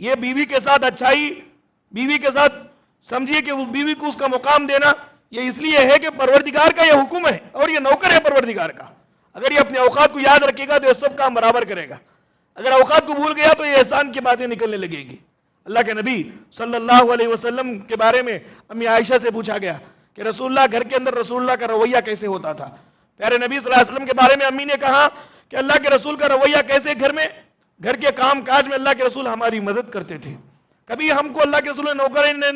یہ بیوی کے ساتھ اچھائی, بیوی کے ساتھ سمجھیے کہ اس بیوی کو اس کا مقام دینا, یہ اس لیے ہے کہ پروردگار کا یہ حکم ہے اور یہ نوکر ہے پروردگار کا. اگر یہ اپنے اوقات کو یاد رکھے گا تو یہ سب کام برابر کرے گا. اگر اوقات کو بھول گیا تو یہ احسان کی باتیں نکلنے لگے گی. اللہ کے نبی صلی اللہ علیہ وسلم کے بارے میں امی عائشہ سے پوچھا گیا کہ رسول اللہ گھر کے اندر رسول اللہ کا رویہ کیسے ہوتا تھا. پیارے نبی صلی اللہ علیہ وسلم کے بارے میں امی نے کہا کہ اللہ کے رسول کا رویہ کیسے, گھر کے کام کاج میں اللہ کے رسول ہماری مدد کرتے تھے. کبھی ہم کو اللہ کے رسول نے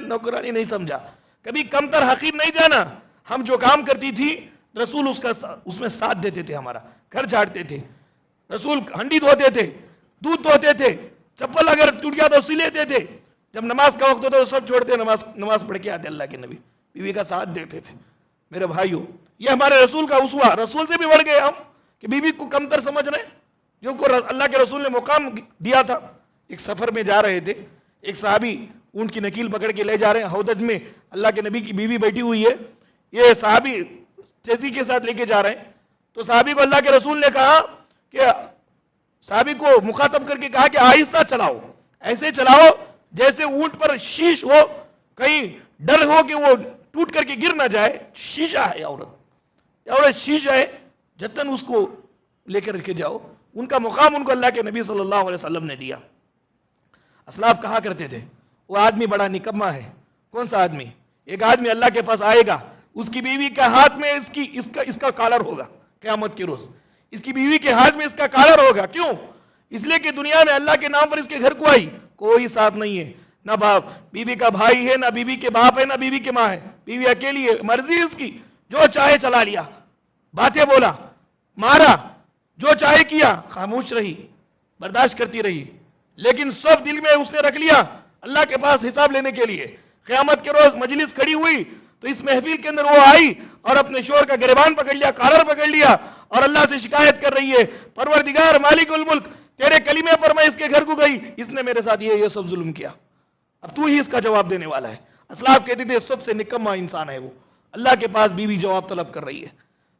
نوکرانی نہیں سمجھا, کبھی کمتر حقیر نہیں جانا. ہم جو کام کرتی تھی رسول اس میں ساتھ دیتے تھے, ہمارا گھر جھاڑتے تھے, رسول ہنڈی دھوتے تھے, دودھ دھوتے تھے, چپل اگر ٹوٹ گیا تو سی لیتے تھے. جب نماز کا وقت ہوتا تو سب چھوڑتے, نماز پڑھ کے آتے. اللہ کے نبی بیوی کا ساتھ دیتے تھے. میرے بھائیوں, یہ ہمارے رسول کا اسوہ. رسول سے بھی بڑھ گئے ہم کہ بیوی کو کمتر سمجھ رہے ہیں, جو کو اللہ کے رسول نے مقام دیا تھا. ایک سفر میں جا رہے تھے, ایک صحابی اونٹ کی نکیل پکڑ کے لے جا رہے ہیں, ہودج میں اللہ کے نبی کی بیوی بیٹھی ہوئی ہے, یہ صحابی تیزی کے ساتھ لے کے جا رہے ہیں. تو صحابی کو اللہ کے رسول نے کہا کہ صحابی کو مخاطب کر کے کہا کہ آہستہ چلاؤ, ایسے چلاؤ جیسے اونٹ پر شیش ہو, کہیں ڈر ہو کہ وہ ٹوٹ کر کے گر نہ جائے. شیشہ ہے عورت شیشہ ہے, جتن اس کو لے کر کے جاؤ. ان کا مقام ان کو اللہ کے نبی صلی اللہ علیہ وسلم نے دیا. اسلاف کہا کرتے تھے وہ آدمی بڑا نکما ہے. کون سا آدمی؟ ایک آدمی اللہ کے پاس آئے گا, اس کی بیوی کے ہاتھ میں اس کا کالر ہوگا قیامت کے روز, اس کی بیوی کے ہاتھ میں اس کا کالر ہوگا. کیوں؟ اس لیے کہ دنیا میں اللہ کے نام پر اس کے گھر کو آئی, کوئی ساتھ نہیں ہے, نہ باپ, بیوی کا بھائی ہے, نہ بیوی کے باپ ہے, نہ بیوی کی ماں ہے, بیوی اکیلی ہے, مرضی اس کی, جو چاہے چلا لیا, باتیں بولا, مارا, جو چاہے کیا, خاموش رہی, برداشت کرتی رہی, لیکن سب دل میں اس نے رکھ لیا اللہ کے پاس حساب لینے کے لیے. قیامت کے روز مجلس کھڑی ہوئی تو اس محفل کے اندر وہ آئی اور اپنے شوہر کا گریبان پکڑ لیا, کالر پکڑ لیا اور اللہ سے شکایت کر رہی ہے, پروردگار مالک الملک, تیرے کلمے پر میں اس کے گھر کو گئی, اس نے میرے ساتھ یہ سب ظلم کیا, اب تو ہی اس کا جواب دینے والا ہے. اسلاف کہتے تھے سب سے نکما انسان ہے وہ, اللہ کے پاس بیوی جواب طلب کر رہی ہے.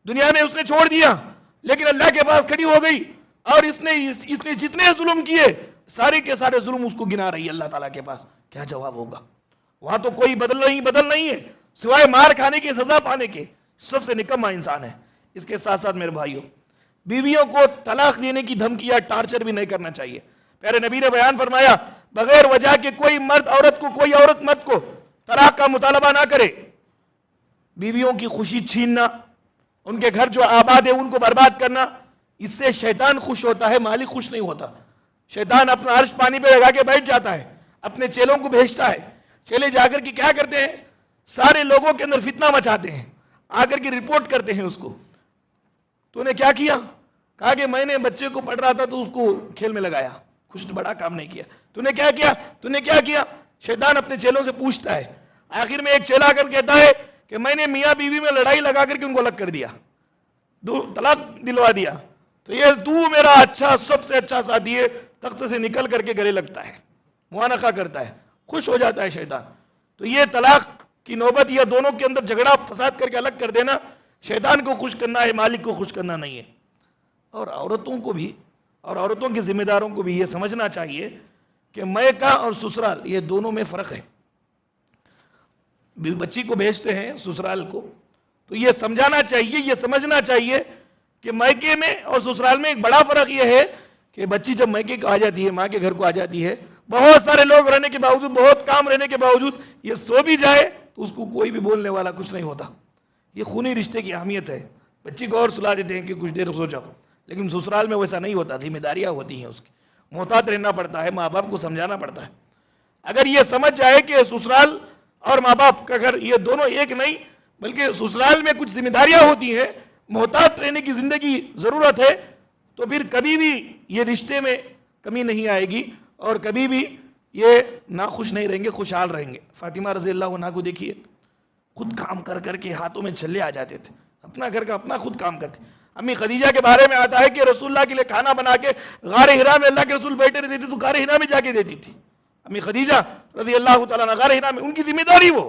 دنیا میں اس نے چھوڑ دیا لیکن اللہ کے پاس کھڑی ہو گئی اور اس نے جتنے ظلم کیے سارے کے سارے ظلم اس کو گنا رہی ہے. اللہ تعالیٰ کے پاس کیا جواب ہوگا؟ وہاں تو کوئی بدل نہیں ہے سوائے مار کھانے کے, سزا پانے کے. سب سے نکما انسان ہے. اس کے ساتھ ساتھ میرے بھائیوں, بیویوں کو طلاق دینے کی دھمکی یا ٹارچر بھی نہیں کرنا چاہیے. پیارے نبی نے بیان فرمایا بغیر وجہ کے کوئی مرد مرد کو طلاق کا مطالبہ نہ کرے. بیویوں کی خوشی چھیننا, ان کے گھر جو آباد ہے ان کو برباد کرنا, اس سے شیطان خوش ہوتا ہے, مالک خوش نہیں ہوتا. شیطان اپنا عرش پانی پہ لگا کے بیٹھ جاتا ہے, اپنے چیلوں کو بھیجتا ہے, چیلے جا کر کے کیا کرتے ہیں, سارے لوگوں کے اندر فتنہ مچاتے ہیں, آ کر کے رپورٹ کرتے ہیں اس کو, تو نے کیا کیا؟ کہا کہ میں نے بچے کو پڑھ رہا تھا تو اس کو کھیل میں لگایا, کچھ بڑا کام نہیں کیا. تو نے کیا کیا؟ شیطان اپنے چیلوں سے پوچھتا ہے, آخر میں ایک چیلا کر کہتا ہے کہ میں نے میاں بیوی میں لڑائی لگا کر کے ان کو الگ کر دیا, طلاق دلوا دیا, تو یہ تو میرا اچھا سب سے اچھا ساتھی ہے, تخت سے نکل کر کے گلے لگتا ہے, معانقہ کرتا ہے, خوش ہو جاتا ہے شیطان. تو یہ طلاق کی نوبت یا دونوں کے اندر جھگڑا فساد کر کے الگ کر دینا شیطان کو خوش کرنا ہے, مالک کو خوش کرنا نہیں ہے. اور عورتوں کو بھی, اور عورتوں کے ذمہ داروں کو بھی یہ سمجھنا چاہیے کہ میکہ اور سسرال یہ دونوں میں فرق ہے. بچی کو بھیجتے ہیں سسرال کو تو یہ سمجھانا چاہیے, یہ سمجھنا چاہیے کہ میکے میں اور سسرال میں ایک بڑا فرق یہ ہے کہ بچی جب میکے کو آ جاتی ہے, ماں کے گھر کو آ جاتی ہے, بہت سارے لوگ رہنے کے باوجود, بہت کام رہنے کے باوجود یہ سو بھی جائے تو اس کو کوئی بھی بولنے والا کچھ نہیں ہوتا. یہ خونی رشتے کی اہمیت ہے. بچی کو اور سلا دیتے ہیں کہ کچھ دیر سو جاؤ, لیکن سسرال میں ویسا نہیں ہوتا, ذمہ داریاں ہوتی ہیں اس کی, محتاط رہنا پڑتا ہے, ماں باپ کو سمجھانا پڑتا ہے. اگر یہ سمجھ جائے کہ سسرال اور ماں باپ کا گھر یہ دونوں ایک نہیں, بلکہ سسرال میں کچھ ذمہ داریاں ہوتی ہیں, محتاط رہنے کی زندگی ضرورت ہے, تو پھر کبھی بھی یہ رشتے میں کمی نہیں آئے گی اور کبھی بھی یہ ناخوش نہیں رہیں گے, خوشحال رہیں گے. فاطمہ رضی اللہ عنہا کو دیکھیے, خود کام کر کر کے ہاتھوں میں چھلے آ جاتے تھے, اپنا گھر کا اپنا خود کام کرتے. امی خدیجہ کے بارے میں آتا ہے کہ رسول اللہ کے لیے کھانا بنا کے غار حرا میں اللہ کے رسول بیٹھے رہتے تھے تو غار حرا میں جا کے دیتی تھی. امی خدیجہ رضی اللہ تعالیٰ عنہ غار حرا میں, ان کی ذمہ داری وہ.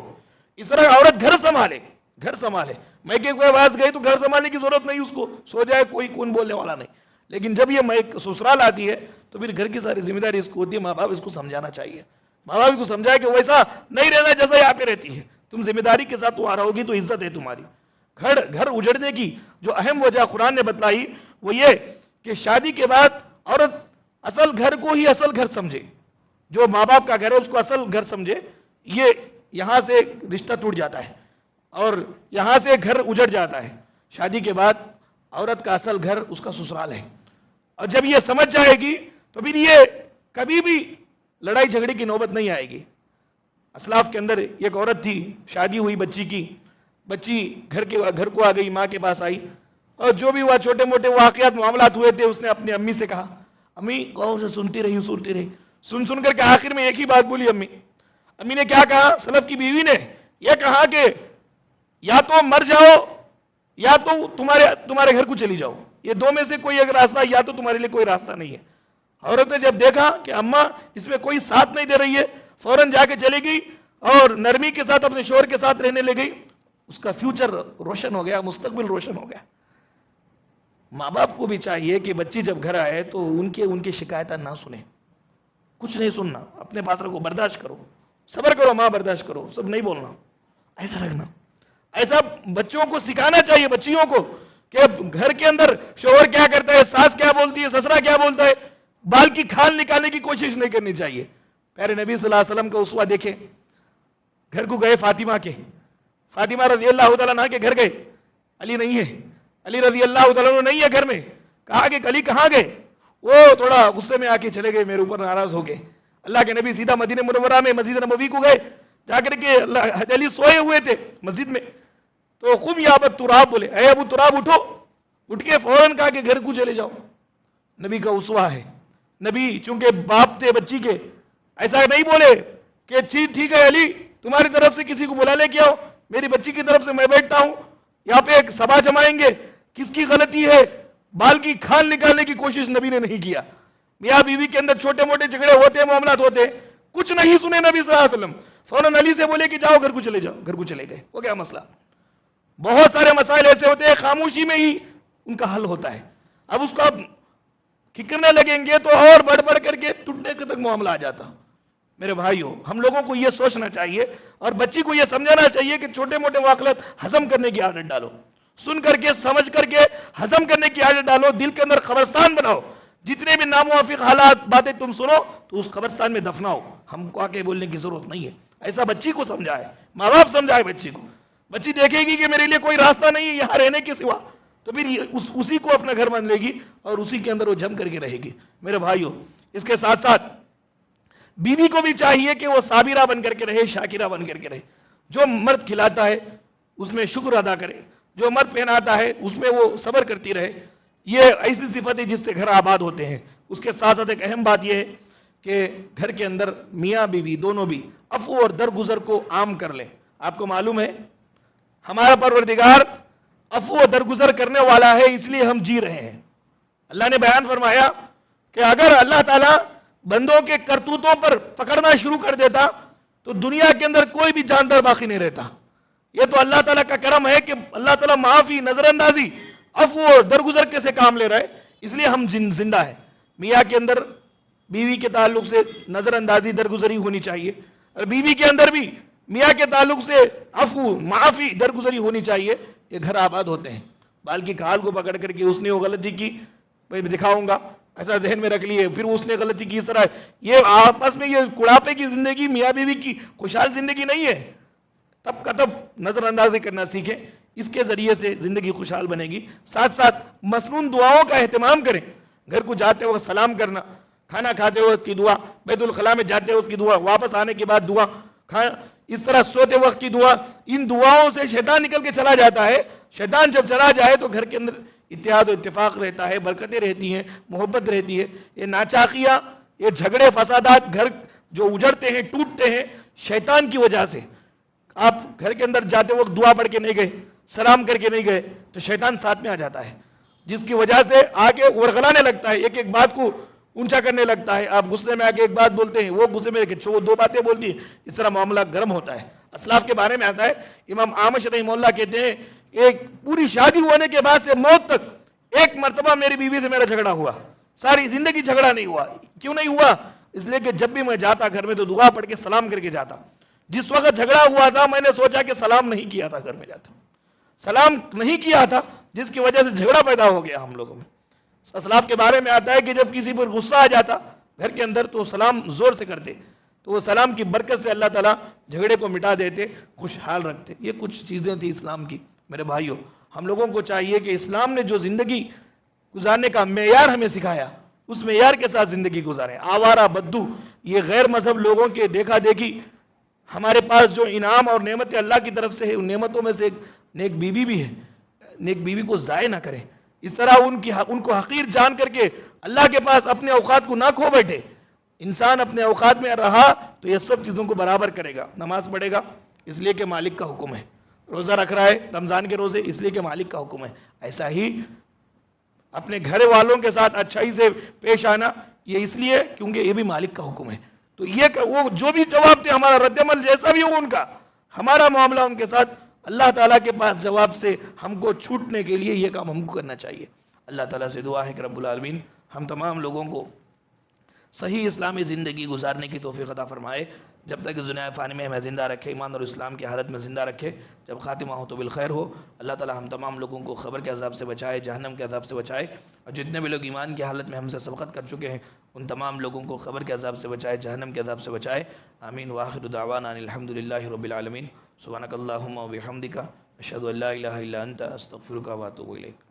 اس طرح عورت گھر سنبھالے, گھر سنبھالے. میں کہ کوئی آواز گئی تو گھر سنبھالنے کی ضرورت نہیں, اس کو سو جائے کوئی کون بولنے والا نہیں. لیکن جب یہ میں سسرال آتی ہے تو پھر گھر کی ساری ذمہ داری اس کو ہوتی ہے. ماں باپ اس کو سمجھانا چاہیے, ماں باپ کو سمجھائے کہ ویسا نہیں رہنا جیسا یہاں پہ رہتی ہے, تم ذمہ داری کے ساتھ وہاں رہو گی تو عزت ہے تمہاری. گھر اجڑنے کی جو اہم وجہ قرآن نے بتلائی وہ یہ کہ شادی کے بعد عورت اصل گھر کو ہی اصل گھر سمجھے, جو ماں باپ کا گھر ہے اس کو اصل گھر سمجھے. یہ یہاں سے رشتہ ٹوٹ جاتا ہے اور یہاں سے گھر اجڑ جاتا ہے. شادی کے بعد عورت کا اصل گھر اس کا سسرال ہے, اور جب یہ سمجھ جائے گی تو پھر یہ کبھی بھی لڑائی جھگڑے کی نوبت نہیں آئے گی. اسلاف کے اندر ایک عورت تھی, شادی ہوئی بچی کی, بچی گھر کو آ گئی, ماں کے پاس آئی, اور جو بھی ہوا چھوٹے موٹے واقعات معاملات ہوئے تھے اس نے اپنی امی سے کہا. امی غور سے سنتی رہی, سن کر کے آخر میں ایک ہی بات بولی امی نے کیا کہا, سلف کی بیوی نے یہ کہا کہ یا تو مر جاؤ یا تو تمہارے گھر کو چلی جاؤ, یہ دو میں سے کوئی ایک راستہ, یا تو تمہارے لیے کوئی راستہ نہیں ہے. عورت نے جب دیکھا کہ اماں اس میں کوئی ساتھ نہیں دے رہی ہے, فوراً جا کے چلی گئی اور نرمی کے ساتھ اپنے شوہر کے ساتھ رہنے لے گئی. اس کا فیوچر روشن ہو گیا, مستقبل روشن ہو گیا. ماں باپ کو بھی چاہیے کہ بچی جب گھر آئے تو ان کی شکایتیں نہ سنیں, کچھ نہیں سننا, اپنے پاس رکھو, برداشت کرو, صبر کرو, ماں برداشت کرو, سب نہیں بولنا, ایسا رکھنا. ایسا بچوں کو سکھانا چاہیے, بچیوں کو, کہ گھر کے اندر شوہر کیا کرتا ہے, ساس کیا بولتی ہے, سسرا کیا بولتا ہے, بال کی کھال نکالنے کی کوشش نہیں کرنی چاہیے. پیارے نبی صلی اللہ علیہ وسلم کا اسوہ دیکھیں, گھر کو گئے فاطمہ رضی اللہ تعالیٰ عنہ کے گھر گئے, علی نہیں ہے, علی رضی اللہ تعالیٰ عنہ نہیں ہے گھر میں. کہا کہ علی کہاں گئے, وہ تھوڑا غصے میں آ کے چلے گئے, میرے اوپر ناراض ہو گئے. اللہ کے نبی سیدھا مدینہ منورہ میں مسجد نبوی کو گئے, جا کر کے علی سوئے ہوئے تھے مسجد میں, تو قم یا ابو تراب بولے, اے ابو تراب اٹھو, اٹھ کے فوراً کہا کہ گھر کو چلے جاؤ. نبی کا اسوہ ہے, نبی چونکہ باپ تھے بچی کے, ایسا نہیں بولے کہ ٹھیک ہے علی تمہاری طرف سے کسی کو بلا لے کے آؤ, میری بچی کی طرف سے میں بیٹھتا ہوں, یہاں پہ ایک سبھا جمائیں گے, کس کی غلطی ہے, بال کی کھال نکالنے کی کوشش نبی نے نہیں کیا. میاں بیوی کے اندر چھوٹے موٹے جھگڑے ہوتے ہیں, معاملات ہوتے ہیں, کچھ نہیں سنے نبی صلی اللہ علیہ وسلم, فوراً علی سے بولے کہ جاؤ گھر کو چلے جاؤ, گھر کو چلے گئے. ہو گیا مسئلہ. بہت سارے مسائل ایسے ہوتے ہیں خاموشی میں ہی ان کا حل ہوتا ہے. اب اس کو آپ کھکرنے لگیں گے تو اور بڑھ کر کے ٹوٹنے تک معاملہ آ جاتا. میرے بھائیو, ہم لوگوں کو یہ سوچنا چاہیے اور بچی کو یہ سمجھانا چاہیے کہ چھوٹے موٹے واقعات ہضم کرنے کی عادت ڈالو, سن کر کے سمجھ کر کے ہضم کرنے کی عادت ڈالو, دل کے اندر قبرستان بناؤ. جتنے بھی ناموافق حالات باتیں تم سنو تو اس قبرستان میں دفناؤ, ہم کو آ کے بولنے کی ضرورت نہیں ہے. ایسا بچی کو سمجھائے, ماں باپ سمجھائے بچی کو. بچی دیکھے گی کہ میرے لیے کوئی راستہ نہیں ہے یہاں رہنے کے سوا, تو پھر اسی کو اپنا گھر مان لے گی اور اسی کے اندر وہ جم کر کے رہے گی. میرے بھائیو, اس کے ساتھ ساتھ بیوی کو بھی چاہیے کہ وہ صابرہ بن کر کے رہے, شاکرہ بن کر کے رہے. جو مرد کھلاتا ہے اس میں شکر ادا کرے, جو مرد پہناتا ہے اس میں وہ صبر کرتی رہے. یہ ایسی صفت ہے جس سے گھر آباد ہوتے ہیں. اس کے ساتھ ساتھ ایک اہم بات یہ ہے کہ گھر کے اندر میاں بیوی دونوں بھی عفو اور درگزر کو عام کر لیں. آپ کو معلوم ہے ہمارا پروردگار عفو و درگزر کرنے والا ہے، اس لیے ہم جی رہے ہیں۔ اللہ نے بیان فرمایا کہ اگر اللہ تعالیٰ بندوں کے کرتوتوں پر پکڑنا شروع کر دیتا تو دنیا کے اندر کوئی بھی جاندار باقی نہیں رہتا۔ یہ تو اللہ تعالیٰ کا کرم ہے کہ اللہ تعالیٰ معافی، نظر اندازی، عفو اور درگزر کے سے کام لے رہا ہے، اس لیے ہم زندہ ہیں۔ میاں کے اندر بیوی کے تعلق سے نظر اندازی، درگزری ہونی چاہیے، اور بیوی کے اندر بھی میاں کے تعلق سے عفو، معافی، درگزری ہونی چاہیے، یہ گھر آباد ہوتے ہیں۔ بال کی کھال کو پکڑ کر کے اس نے وہ غلطی کی، میں دکھاؤں گا، ایسا ذہن میں رکھ لیے، پھر اس نے غلطی کی، اس طرح یہ آپس میں یہ کڑاپے کی زندگی میاں بیوی کی خوشحال زندگی نہیں ہے۔ تب کا تب نظر اندازی کرنا سیکھیں، اس کے ذریعے سے زندگی خوشحال بنے گی۔ ساتھ ساتھ مسنون دعاؤں کا اہتمام کریں، گھر کو جاتے وقت سلام کرنا، کھانا کھاتے وقت کی دعا، بیت الخلاء میں جاتے وقت کی دعا، واپس آنے کے بعد دعا، اس طرح سوتے وقت کی دعا۔ ان دعاؤں سے شیطان نکل کے چلا جاتا ہے۔ شیطان جب چلا جائے تو گھر کے اندر اتحاد و اتفاق رہتا ہے، برکتیں رہتی ہیں، محبت رہتی ہے۔ یہ ناچاقیاں، یہ جھگڑے فسادات گھر جو اجڑتے ہیں، ٹوٹتے ہیں، شیطان کی وجہ سے۔ آپ گھر کے اندر جاتے وقت دعا پڑھ کے نہیں گئے، سلام کر کے نہیں گئے تو شیطان ساتھ میں آ جاتا ہے، جس کی وجہ سے آگے ورغلانے لگتا ہے، ایک ایک بات کو اونچا کرنے لگتا ہے۔ آپ غصے میں آگے ایک بات بولتے ہیں، وہ غصے میں دو باتیں بولتی ہیں، اس طرح معاملہ گرم ہوتا ہے۔ اسلاف کے بارے میں آتا ہے، امام اعمش رحمہ اللہ کہتے ہیں ایک پوری شادی ہونے کے بعد سے موت تک ایک مرتبہ میری بیوی سے میرا جھگڑا ہوا، ساری زندگی جھگڑا نہیں ہوا۔ کیوں نہیں ہوا؟ اس لیے کہ جب بھی میں جاتا گھر میں تو دعا پڑھ کے سلام کر کے جاتا۔ جس وقت جھگڑا ہوا تھا میں نے سوچا کہ سلام نہیں کیا تھا، گھر میں جاتا سلام نہیں کیا تھا، جس کی وجہ سے جھگڑا پیدا ہو گیا ہم لوگوں میں۔ اسلاف کے بارے میں آتا ہے کہ جب کسی پر غصہ آ جاتا گھر کے اندر تو سلام زور سے کرتے، تو وہ سلام کی برکت سے اللہ تعالیٰ جھگڑے کو مٹا دیتے، خوشحال رکھتے۔ یہ کچھ چیزیں تھیں اسلام کی۔ میرے بھائیوں، ہم لوگوں کو چاہیے کہ اسلام نے جو زندگی گزارنے کا معیار ہمیں سکھایا، اس معیار کے ساتھ زندگی گزاریں۔ آوارہ بدو، یہ غیر مذہب لوگوں کے دیکھا دیکھی، ہمارے پاس جو انعام اور نعمتیں اللہ کی طرف سے ہے، ان نعمتوں میں سے ایک نیک بیوی بھی ہے۔ نیک بیوی کو ضائع نہ کریں، اس طرح ان کو حقیر جان کر کے اللہ کے پاس اپنے اوقات کو نہ کھو بیٹھے۔ انسان اپنے اوقات میں رہا تو یہ سب چیزوں کو برابر کرے گا۔ نماز پڑھے گا اس لیے کہ مالک کا حکم ہے، روزہ رکھ رہا ہے رمضان کے روزے اس لیے کہ مالک کا حکم ہے۔ ایسا ہی اپنے گھر والوں کے ساتھ اچھائی سے پیش آنا، یہ اس لیے کیونکہ یہ بھی مالک کا حکم ہے۔ تو یہ وہ جو بھی جواب دے، ہمارا رد عمل جیسا بھی ہو ان کا، ہمارا معاملہ ان کے ساتھ اللہ تعالیٰ کے پاس جواب سے ہم کو چھوٹنے کے لیے یہ کام ہم کو کرنا چاہیے۔ اللہ تعالیٰ سے دعا ہے کہ رب العالمین ہم تمام لوگوں کو صحیح اسلامی زندگی گزارنے کی توفیق عطا فرمائے، جب تک اس دنیا فانی میں ہمیں زندہ رکھے، ایمان اور اسلام کی حالت میں زندہ رکھے، جب خاتمہ ہو تو بالخیر ہو۔ اللہ تعالیٰ ہم تمام لوگوں کو خبر کے عذاب سے بچائے، جہنم کے عذاب سے بچائے، اور جتنے بھی لوگ ایمان کی حالت میں ہم سے سبقت کر چکے ہیں ان تمام لوگوں کو خبر کے عذاب سے بچائے، جہنم کے عذاب سے بچائے۔ آمین۔ وآخر دعوانا ان الحمد للہ رب العالمین۔ سبحانک اللہم و بحمدک، اشہد ان لا الہ الا انت، استغفرک و اتوب الیک۔